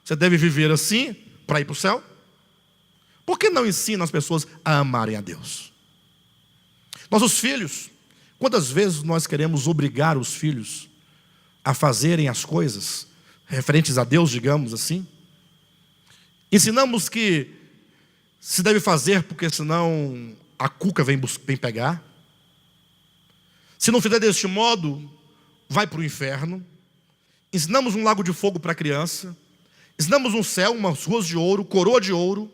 Você deve viver assim para ir para o céu? Por que não ensina as pessoas a amarem a Deus? Nossos filhos, quantas vezes nós queremos obrigar os filhos a fazerem as coisas referentes a Deus, digamos assim? Ensinamos que se deve fazer porque senão a cuca vem pegar. Se não fizer deste modo, vai para o inferno. Ensinamos um lago de fogo para a criança. Ensinamos um céu, umas ruas de ouro, coroa de ouro,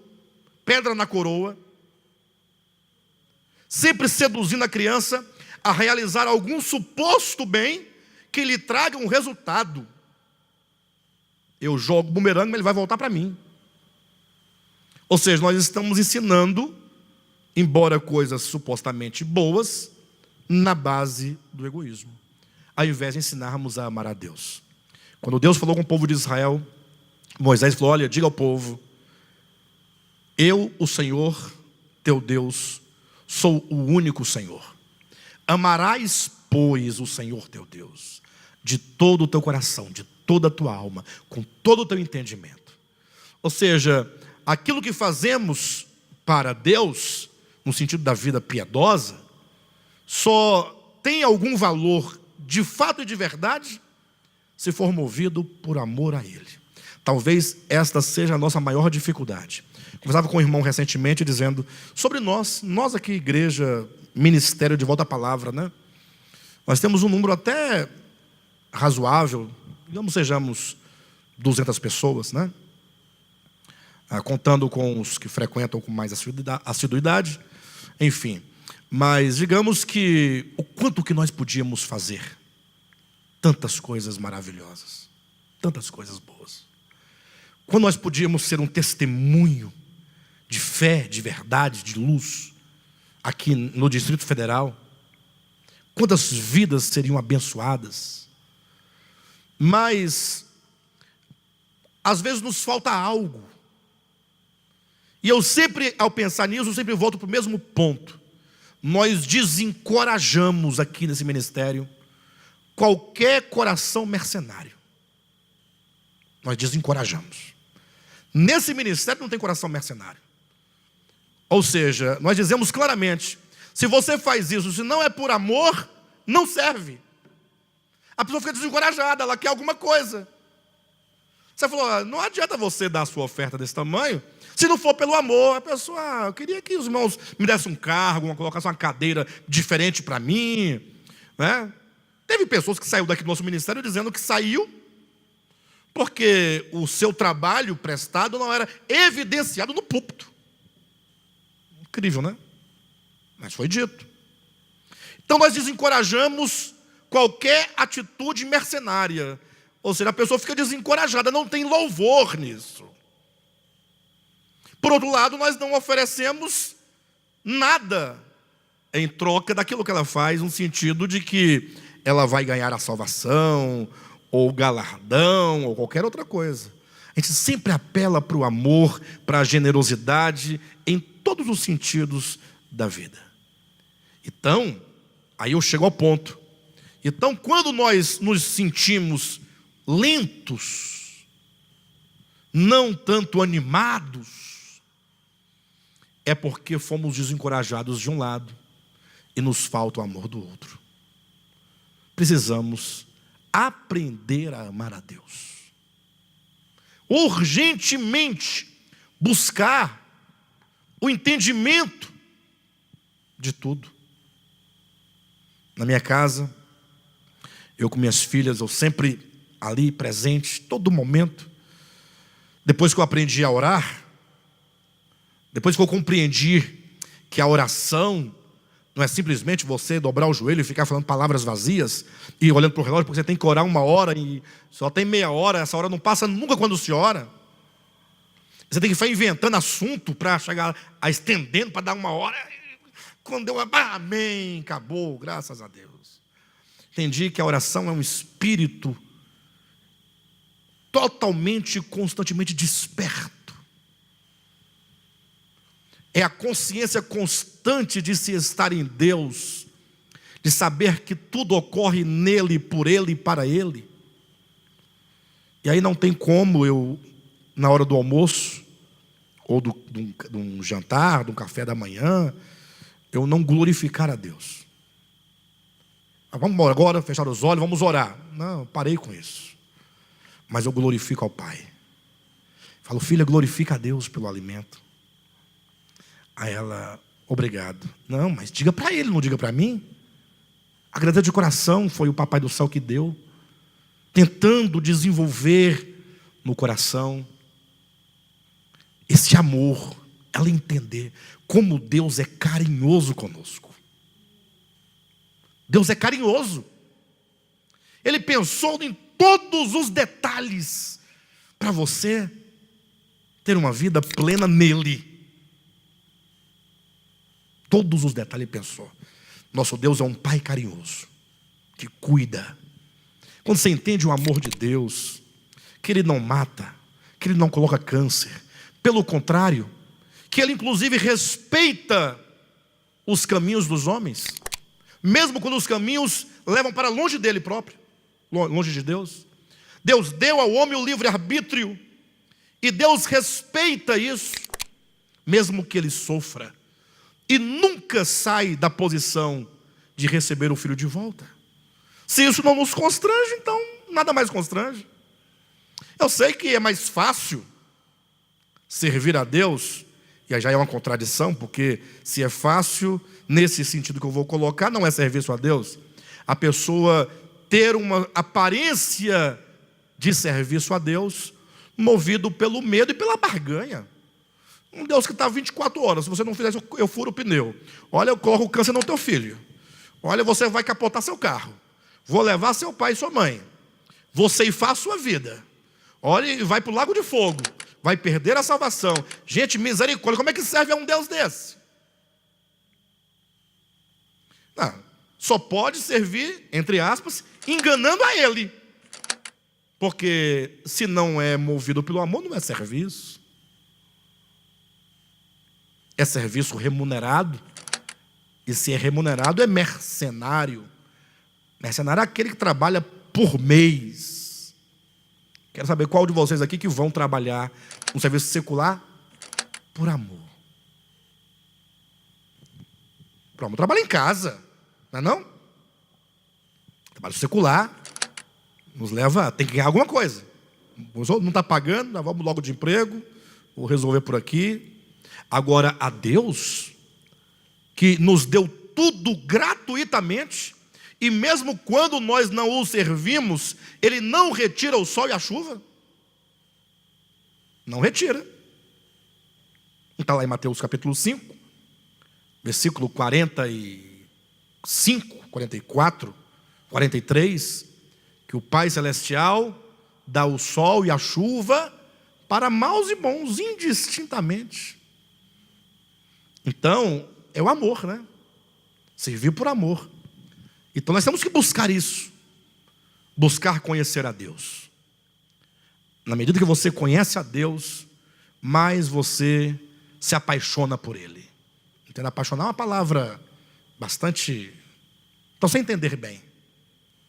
pedra na coroa. Sempre seduzindo a criança a realizar algum suposto bem que lhe traga um resultado. Eu jogo bumerangue, mas ele vai voltar para mim. Ou seja, nós estamos ensinando, embora coisas supostamente boas, na base do egoísmo, ao invés de ensinarmos a amar a Deus. Quando Deus falou com o povo de Israel, Moisés falou: olha, diga ao povo, eu, o Senhor, teu Deus, sou o único Senhor. Amarás, pois, o Senhor teu Deus, de todo o teu coração, de toda a tua alma, com todo o teu entendimento. Ou seja, aquilo que fazemos para Deus, no sentido da vida piedosa, só tem algum valor de fato e de verdade se for movido por amor a Ele. Talvez esta seja a nossa maior dificuldade. Conversava com um irmão recentemente dizendo sobre nós aqui, igreja, ministério de volta à palavra, né? Nós temos um número até razoável, digamos sejamos 200 pessoas, né? Contando com os que frequentam com mais assiduidade, enfim. Mas digamos que o quanto que nós podíamos fazer, tantas coisas maravilhosas, tantas coisas boas. Quando nós podíamos ser um testemunho de fé, de verdade, de luz, aqui no Distrito Federal, quantas vidas seriam abençoadas. Mas às vezes nos falta algo. E eu sempre, ao pensar nisso, eu sempre volto para o mesmo ponto. Nós desencorajamos aqui nesse ministério qualquer coração mercenário. Nós desencorajamos. Nesse ministério não tem coração mercenário. Ou seja, nós dizemos claramente, se você faz isso, se não é por amor, não serve. A pessoa fica desencorajada, ela quer alguma coisa. Você falou, não adianta você dar a sua oferta desse tamanho, se não for pelo amor. A pessoa, eu queria que os irmãos me dessem um cargo, colocassem uma cadeira diferente para mim, né? Teve pessoas que saíram daqui do nosso ministério dizendo que saiu porque o seu trabalho prestado não era evidenciado no púlpito. Incrível, né? Mas foi dito. Então nós desencorajamos qualquer atitude mercenária. Ou seja, a pessoa fica desencorajada, não tem louvor nisso. Por outro lado, nós não oferecemos nada em troca daquilo que ela faz, no sentido de que ela vai ganhar a salvação, ou galardão, ou qualquer outra coisa. A gente sempre apela para o amor, para a generosidade, em todos os sentidos da vida. Então, aí eu chego ao ponto. Então, quando nós nos sentimos lentos, não tanto animados, é porque fomos desencorajados de um lado e nos falta o amor do outro. Precisamos aprender a amar a Deus. Urgentemente buscar o entendimento de tudo. Na minha casa, eu com minhas filhas, eu sempre ali presente, todo momento. Depois que eu aprendi a orar, depois que eu compreendi que a oração não é simplesmente você dobrar o joelho e ficar falando palavras vazias e olhando para o relógio, porque você tem que orar 1 hora e só tem meia hora, essa hora não passa nunca quando se ora. Você tem que ficar inventando assunto para chegar a estendendo, para dar uma hora. Quando eu, amém, acabou, graças a Deus. Entendi que a oração é um espírito totalmente, constantemente desperto. É a consciência constante de se estar em Deus, de saber que tudo ocorre nele, por ele e para ele. E aí não tem como eu, na hora do almoço, ou de um jantar, de um café da manhã, eu não glorificar a Deus. Vamos agora fechar os olhos, vamos orar. Não, parei com isso. Mas eu glorifico ao Pai. Falo, filha, glorifica a Deus pelo alimento. Aí ela, obrigado. Não, mas diga para ele, não diga para mim. Agradecer de coração, foi o Papai do Céu que deu. Tentando desenvolver no coração esse amor, ela entender como Deus é carinhoso conosco. Deus é carinhoso. Ele pensou em todos os detalhes para você ter uma vida plena nele. Todos os detalhes ele pensou. Nosso Deus é um Pai carinhoso, que cuida. Quando você entende o amor de Deus, que Ele não mata, que Ele não coloca câncer, pelo contrário, que Ele inclusive respeita os caminhos dos homens, mesmo quando os caminhos levam para longe dele próprio, longe de Deus. Deus deu ao homem o livre-arbítrio, e Deus respeita isso, mesmo que ele sofra, e nunca sai da posição de receber o filho de volta. Se isso não nos constrange, então nada mais constrange. Eu sei que é mais fácil servir a Deus, e aí já é uma contradição, porque se é fácil, nesse sentido que eu vou colocar, não é serviço a Deus. A pessoa ter uma aparência de serviço a Deus, movido pelo medo e pela barganha. Um Deus que está 24 horas, se você não fizer isso, eu furo o pneu. Olha, eu corro o câncer no teu filho. Olha, você vai capotar seu carro. Vou levar seu pai e sua mãe. Vou ceifar a sua vida. Olha, e vai para o lago de fogo. Vai perder a salvação. Gente, misericórdia, como é que serve a um Deus desse? Não, só pode servir, entre aspas, enganando a Ele. Porque se não é movido pelo amor, não é serviço. É serviço remunerado. E se é remunerado, é mercenário. Mercenário é aquele que trabalha por mês. Quero saber qual de vocês aqui que vão trabalhar um serviço secular por amor. Por amor. Trabalha em casa, não é não? Trabalho secular nos leva, tem que ganhar alguma coisa. Não está pagando, nós vamos logo de emprego, vou resolver por aqui. Agora, a Deus, que nos deu tudo gratuitamente, e mesmo quando nós não o servimos, Ele não retira o sol e a chuva. Não retira. Está lá em Mateus capítulo 5, versículo 45, 44, 43, que o Pai Celestial dá o sol e a chuva para maus e bons, indistintamente. Então, é o amor, né? Servir por amor. Então nós temos que buscar isso. Buscar conhecer a Deus. Na medida que você conhece a Deus, mais você se apaixona por Ele. Entende? Apaixonar é uma palavra bastante... Então, sem entender bem,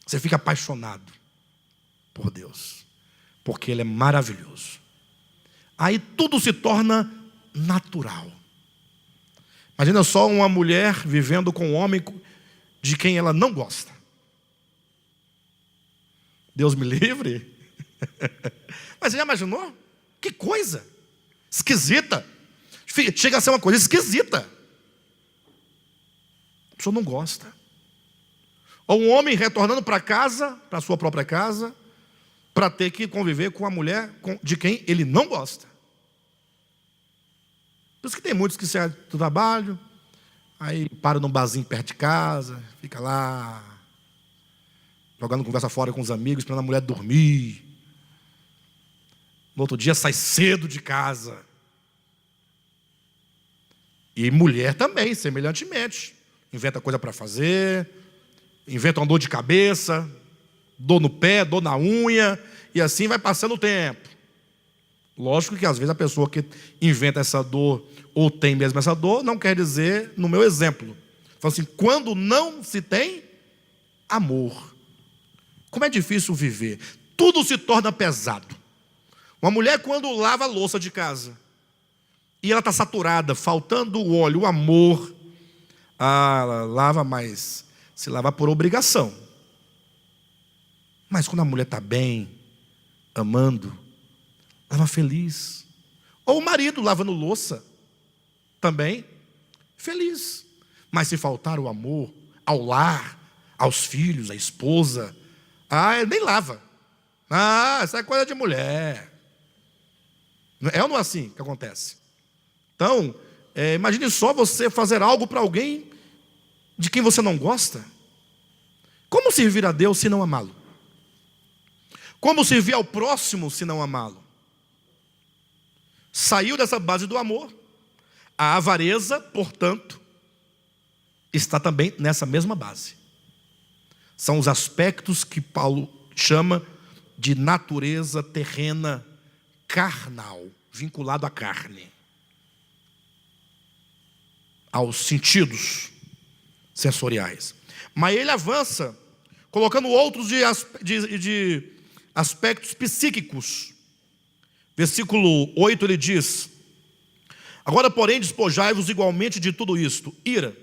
você fica apaixonado por Deus, porque Ele é maravilhoso. Aí tudo se torna natural. Imagina só uma mulher vivendo com um homem de quem ela não gosta. Deus me livre. Mas você já imaginou? Que coisa esquisita. Chega a ser uma coisa esquisita. A pessoa não gosta. Ou um homem retornando para casa, para a sua própria casa, para ter que conviver com a mulher de quem ele não gosta. Por isso que tem muitos que saem do trabalho, aí param num barzinho perto de casa, fica lá, jogando conversa fora com os amigos, esperando a mulher dormir. No outro dia sai cedo de casa. E mulher também, semelhantemente. Inventa coisa para fazer, inventa uma dor de cabeça, dor no pé, dor na unha, e assim vai passando o tempo. Lógico que às vezes a pessoa que inventa essa dor, ou tem mesmo essa dor, não quer dizer, no meu exemplo. Fala assim, quando não se tem amor, como é difícil viver. Tudo se torna pesado. Uma mulher quando lava a louça de casa, e ela está saturada, faltando o óleo, o amor, ela lava mais, se lava por obrigação. Mas quando a mulher está bem, amando, lava feliz. Ou o marido lavando louça, também feliz. Mas se faltar o amor ao lar, aos filhos, à esposa, ele nem lava. Essa é coisa de mulher. É ou não é assim que acontece? Então, imagine só você fazer algo para alguém de quem você não gosta. Como servir a Deus se não amá-lo? Como servir ao próximo se não amá-lo? Saiu dessa base do amor. A avareza, portanto, está também nessa mesma base. São os aspectos que Paulo chama de natureza terrena carnal, vinculado à carne, aos sentidos sensoriais. Mas ele avança, colocando outros de aspectos psíquicos. Versículo 8 ele diz: agora, porém, despojai-vos igualmente de tudo isto: ira,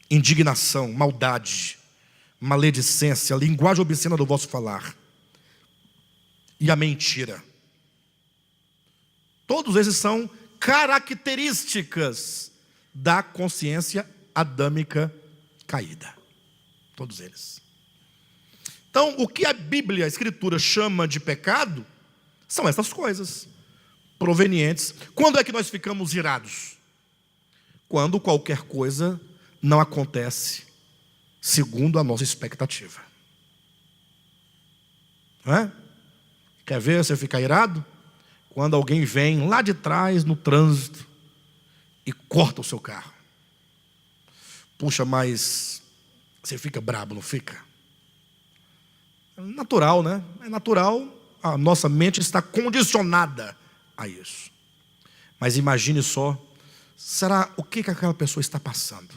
indignação, maldade, maledicência, linguagem obscena do vosso falar, e a mentira. Todos esses são características da consciência adâmica caída. Todos eles. Então, o que a Bíblia, a Escritura, chama de pecado são essas coisas provenientes. Quando é que nós ficamos irados? Quando qualquer coisa não acontece segundo a nossa expectativa. Não é? Quer ver você ficar irado? Quando alguém vem lá de trás no trânsito e corta o seu carro. Puxa, mas você fica brabo, não fica? É natural, né? É natural, a nossa mente está condicionada a isso. Mas imagine só, será o que aquela pessoa está passando?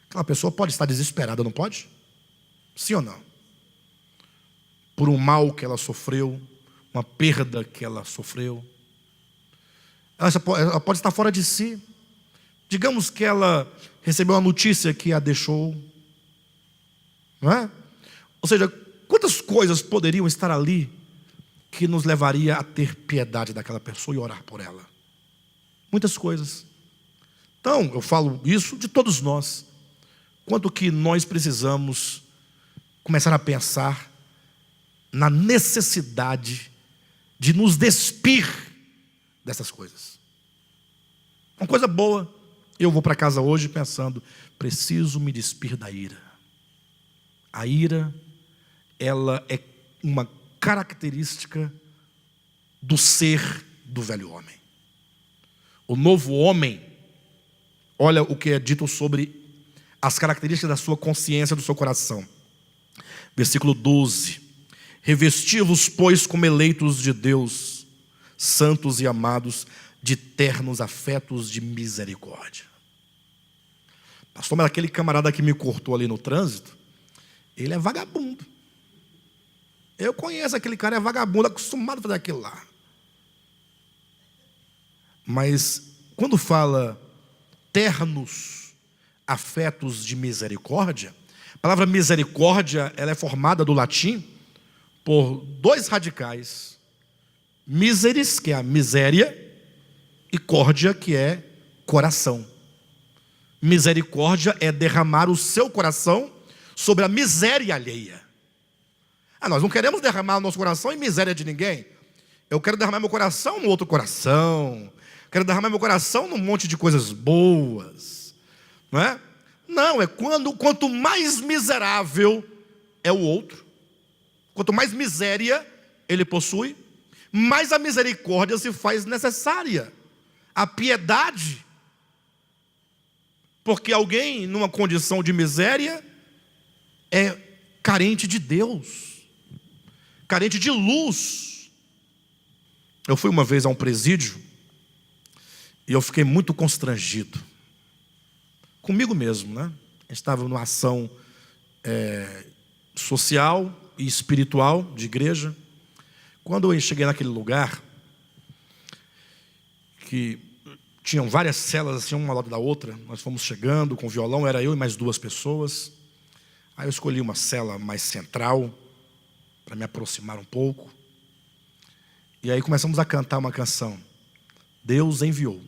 Aquela pessoa pode estar desesperada, não pode? Sim ou não? Por um mal que ela sofreu, uma perda que ela sofreu. Ela pode estar fora de si. Digamos que ela recebeu uma notícia que a deixou, não é? Ou seja, quantas coisas poderiam estar ali que nos levaria a ter piedade daquela pessoa e orar por ela? Muitas coisas. Então, eu falo isso de todos nós. Quanto que nós precisamos começar a pensar na necessidade de nos despir dessas coisas. Uma coisa boa, eu vou para casa hoje pensando, preciso me despir da ira. A ira, ela é uma característica do ser do velho homem. O novo homem, olha o que é dito sobre as características da sua consciência, do seu coração. Versículo 12. Revesti-vos, pois, como eleitos de Deus, santos e amados, de ternos afetos de misericórdia. Pastor, mas aquele camarada que me cortou ali no trânsito, ele é vagabundo. Eu conheço aquele cara, é vagabundo, acostumado a fazer aquilo lá. Mas quando fala ternos afetos de misericórdia, a palavra misericórdia, ela é formada do latim por dois radicais: miseris, que é a miséria, e córdia, que é coração. Misericórdia é derramar o seu coração sobre a miséria alheia. Nós não queremos derramar o nosso coração em miséria de ninguém. Eu quero derramar meu coração no outro coração. Quero derramar meu coração num monte de coisas boas. Não é? Não, é quanto mais miserável é o outro, quanto mais miséria ele possui, mas a misericórdia se faz necessária, a piedade, porque alguém numa condição de miséria é carente de Deus, carente de luz. Eu fui uma vez a um presídio e eu fiquei muito constrangido comigo mesmo, né? Eu estava numa ação social e espiritual de igreja. Quando eu cheguei naquele lugar, que tinham várias celas assim, uma ao lado da outra, nós fomos chegando com violão, era eu e mais 2 pessoas. Aí eu escolhi uma cela mais central, para me aproximar um pouco. E aí começamos a cantar uma canção. Deus enviou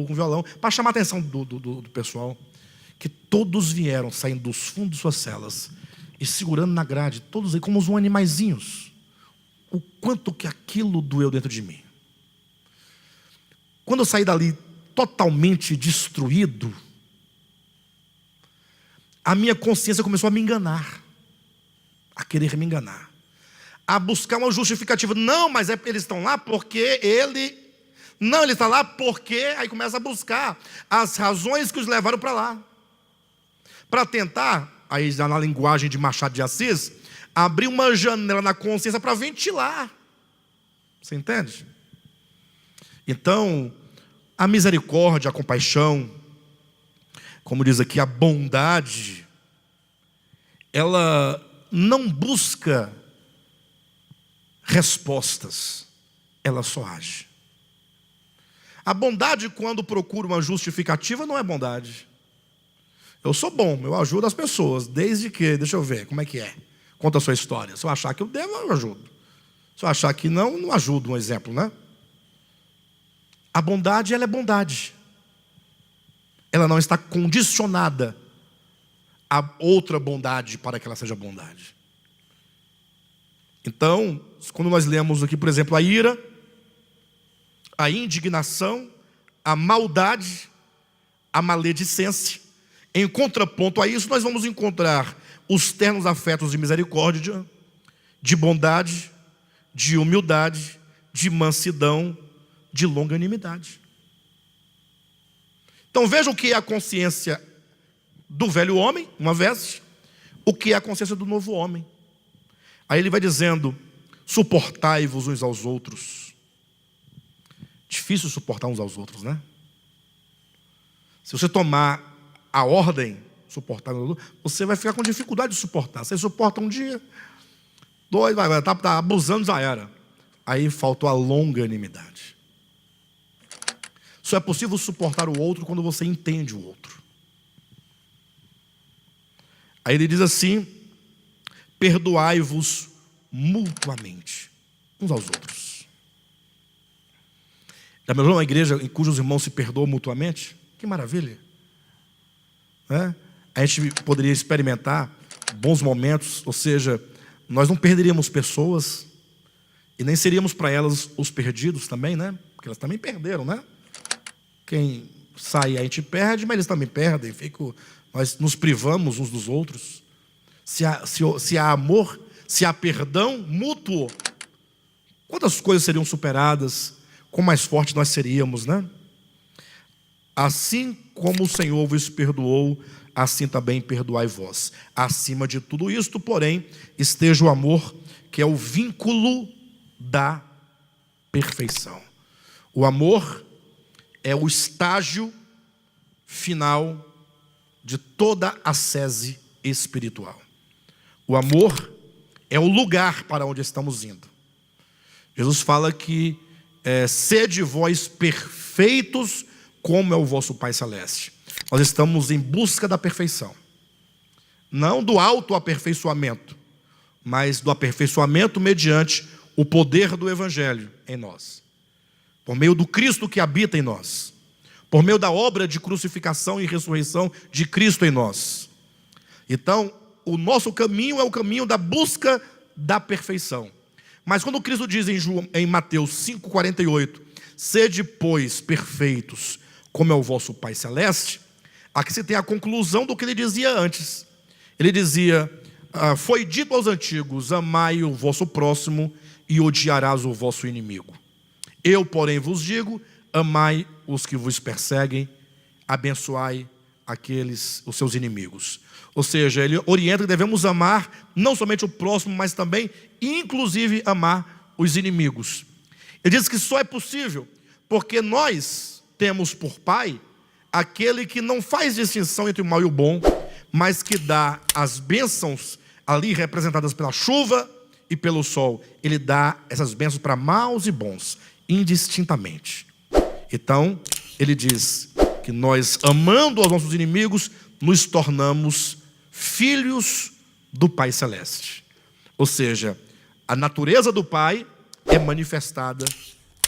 com violão, para chamar a atenção do pessoal, que todos vieram saindo dos fundos de suas celas e segurando na grade, todos aí como uns animaizinhos. O quanto que aquilo doeu dentro de mim. Quando eu saí dali totalmente destruído, a minha consciência começou a me enganar, a querer me enganar, a buscar uma justificativa. Não, mas eles estão lá porque ele... Não, ele está lá porque... Aí começa a buscar as razões que os levaram para lá, para tentar, aí já na linguagem de Machado de Assis, abrir uma janela na consciência para ventilar. Você entende? Então, a misericórdia, a compaixão, como diz aqui, a bondade, ela não busca respostas, ela só age. A bondade, quando procura uma justificativa, não é bondade. Eu sou bom, eu ajudo as pessoas, desde que, deixa eu ver, como é que é? Conta a sua história. Se eu achar que eu devo, eu ajudo. Se eu achar que não, não ajudo, um exemplo, né? A bondade, ela é bondade. Ela não está condicionada a outra bondade para que ela seja bondade. Então, quando nós lemos aqui, por exemplo, a ira, a indignação, a maldade, a maledicência, em contraponto a isso, nós vamos encontrar os ternos afetos de misericórdia, de bondade, de humildade, de mansidão, de longanimidade. Então vejam o que é a consciência do velho homem, uma vez, o que é a consciência do novo homem. Aí ele vai dizendo: suportai-vos uns aos outros. Difícil suportar uns aos outros, né? Se você tomar a ordem, suportar, você vai ficar com dificuldade de suportar. Você suporta um dia, 2, tá abusando, já era. Aí faltou a longanimidade. Só é possível suportar o outro quando você entende o outro. Aí ele diz assim: perdoai-vos mutuamente uns aos outros. Já imaginou uma igreja em cujos irmãos se perdoam mutuamente? Que maravilha! A gente poderia experimentar bons momentos, ou seja, nós não perderíamos pessoas e nem seríamos para elas os perdidos também, né? Porque elas também perderam, né? Quem sai a gente perde, mas eles também perdem. Nós nos privamos uns dos outros. Se há amor, se há perdão mútuo, quantas coisas seriam superadas, quão mais fortes nós seríamos, né? Assim como o Senhor vos perdoou, assim também perdoai vós. Acima de tudo isto, porém, esteja o amor, que é o vínculo da perfeição. O amor é o estágio final de toda a ascese espiritual. O amor é o lugar para onde estamos indo. Jesus fala que sede vós perfeitos, como é o vosso Pai Celeste. Nós estamos em busca da perfeição. Não do autoaperfeiçoamento, mas do aperfeiçoamento mediante o poder do Evangelho em nós. Por meio do Cristo que habita em nós. Por meio da obra de crucificação e ressurreição de Cristo em nós. Então, o nosso caminho é o caminho da busca da perfeição. Mas quando Cristo diz em Mateus 5,48, sede, pois, perfeitos, como é o vosso Pai Celeste, aqui se tem a conclusão do que ele dizia antes. Ele dizia, foi dito aos antigos, amai o vosso próximo e odiarás o vosso inimigo. Eu, porém, vos digo, amai os que vos perseguem, abençoai os seus inimigos. Ou seja, ele orienta que devemos amar não somente o próximo, mas também, inclusive, amar os inimigos. Ele diz que só é possível porque nós temos por pai aquele que não faz distinção entre o mal e o bom, mas que dá as bênçãos ali representadas pela chuva e pelo sol. Ele dá essas bênçãos para maus e bons, indistintamente. Então, ele diz que nós, amando aos nossos inimigos, nos tornamos filhos do Pai Celeste. Ou seja, a natureza do Pai é manifestada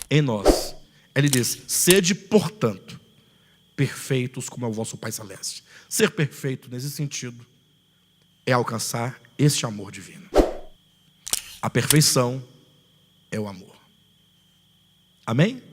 em nós. Ele diz: sede, portanto, perfeitos como é o vosso Pai Celeste. Ser perfeito nesse sentido é alcançar este amor divino. A perfeição é o amor. Amém?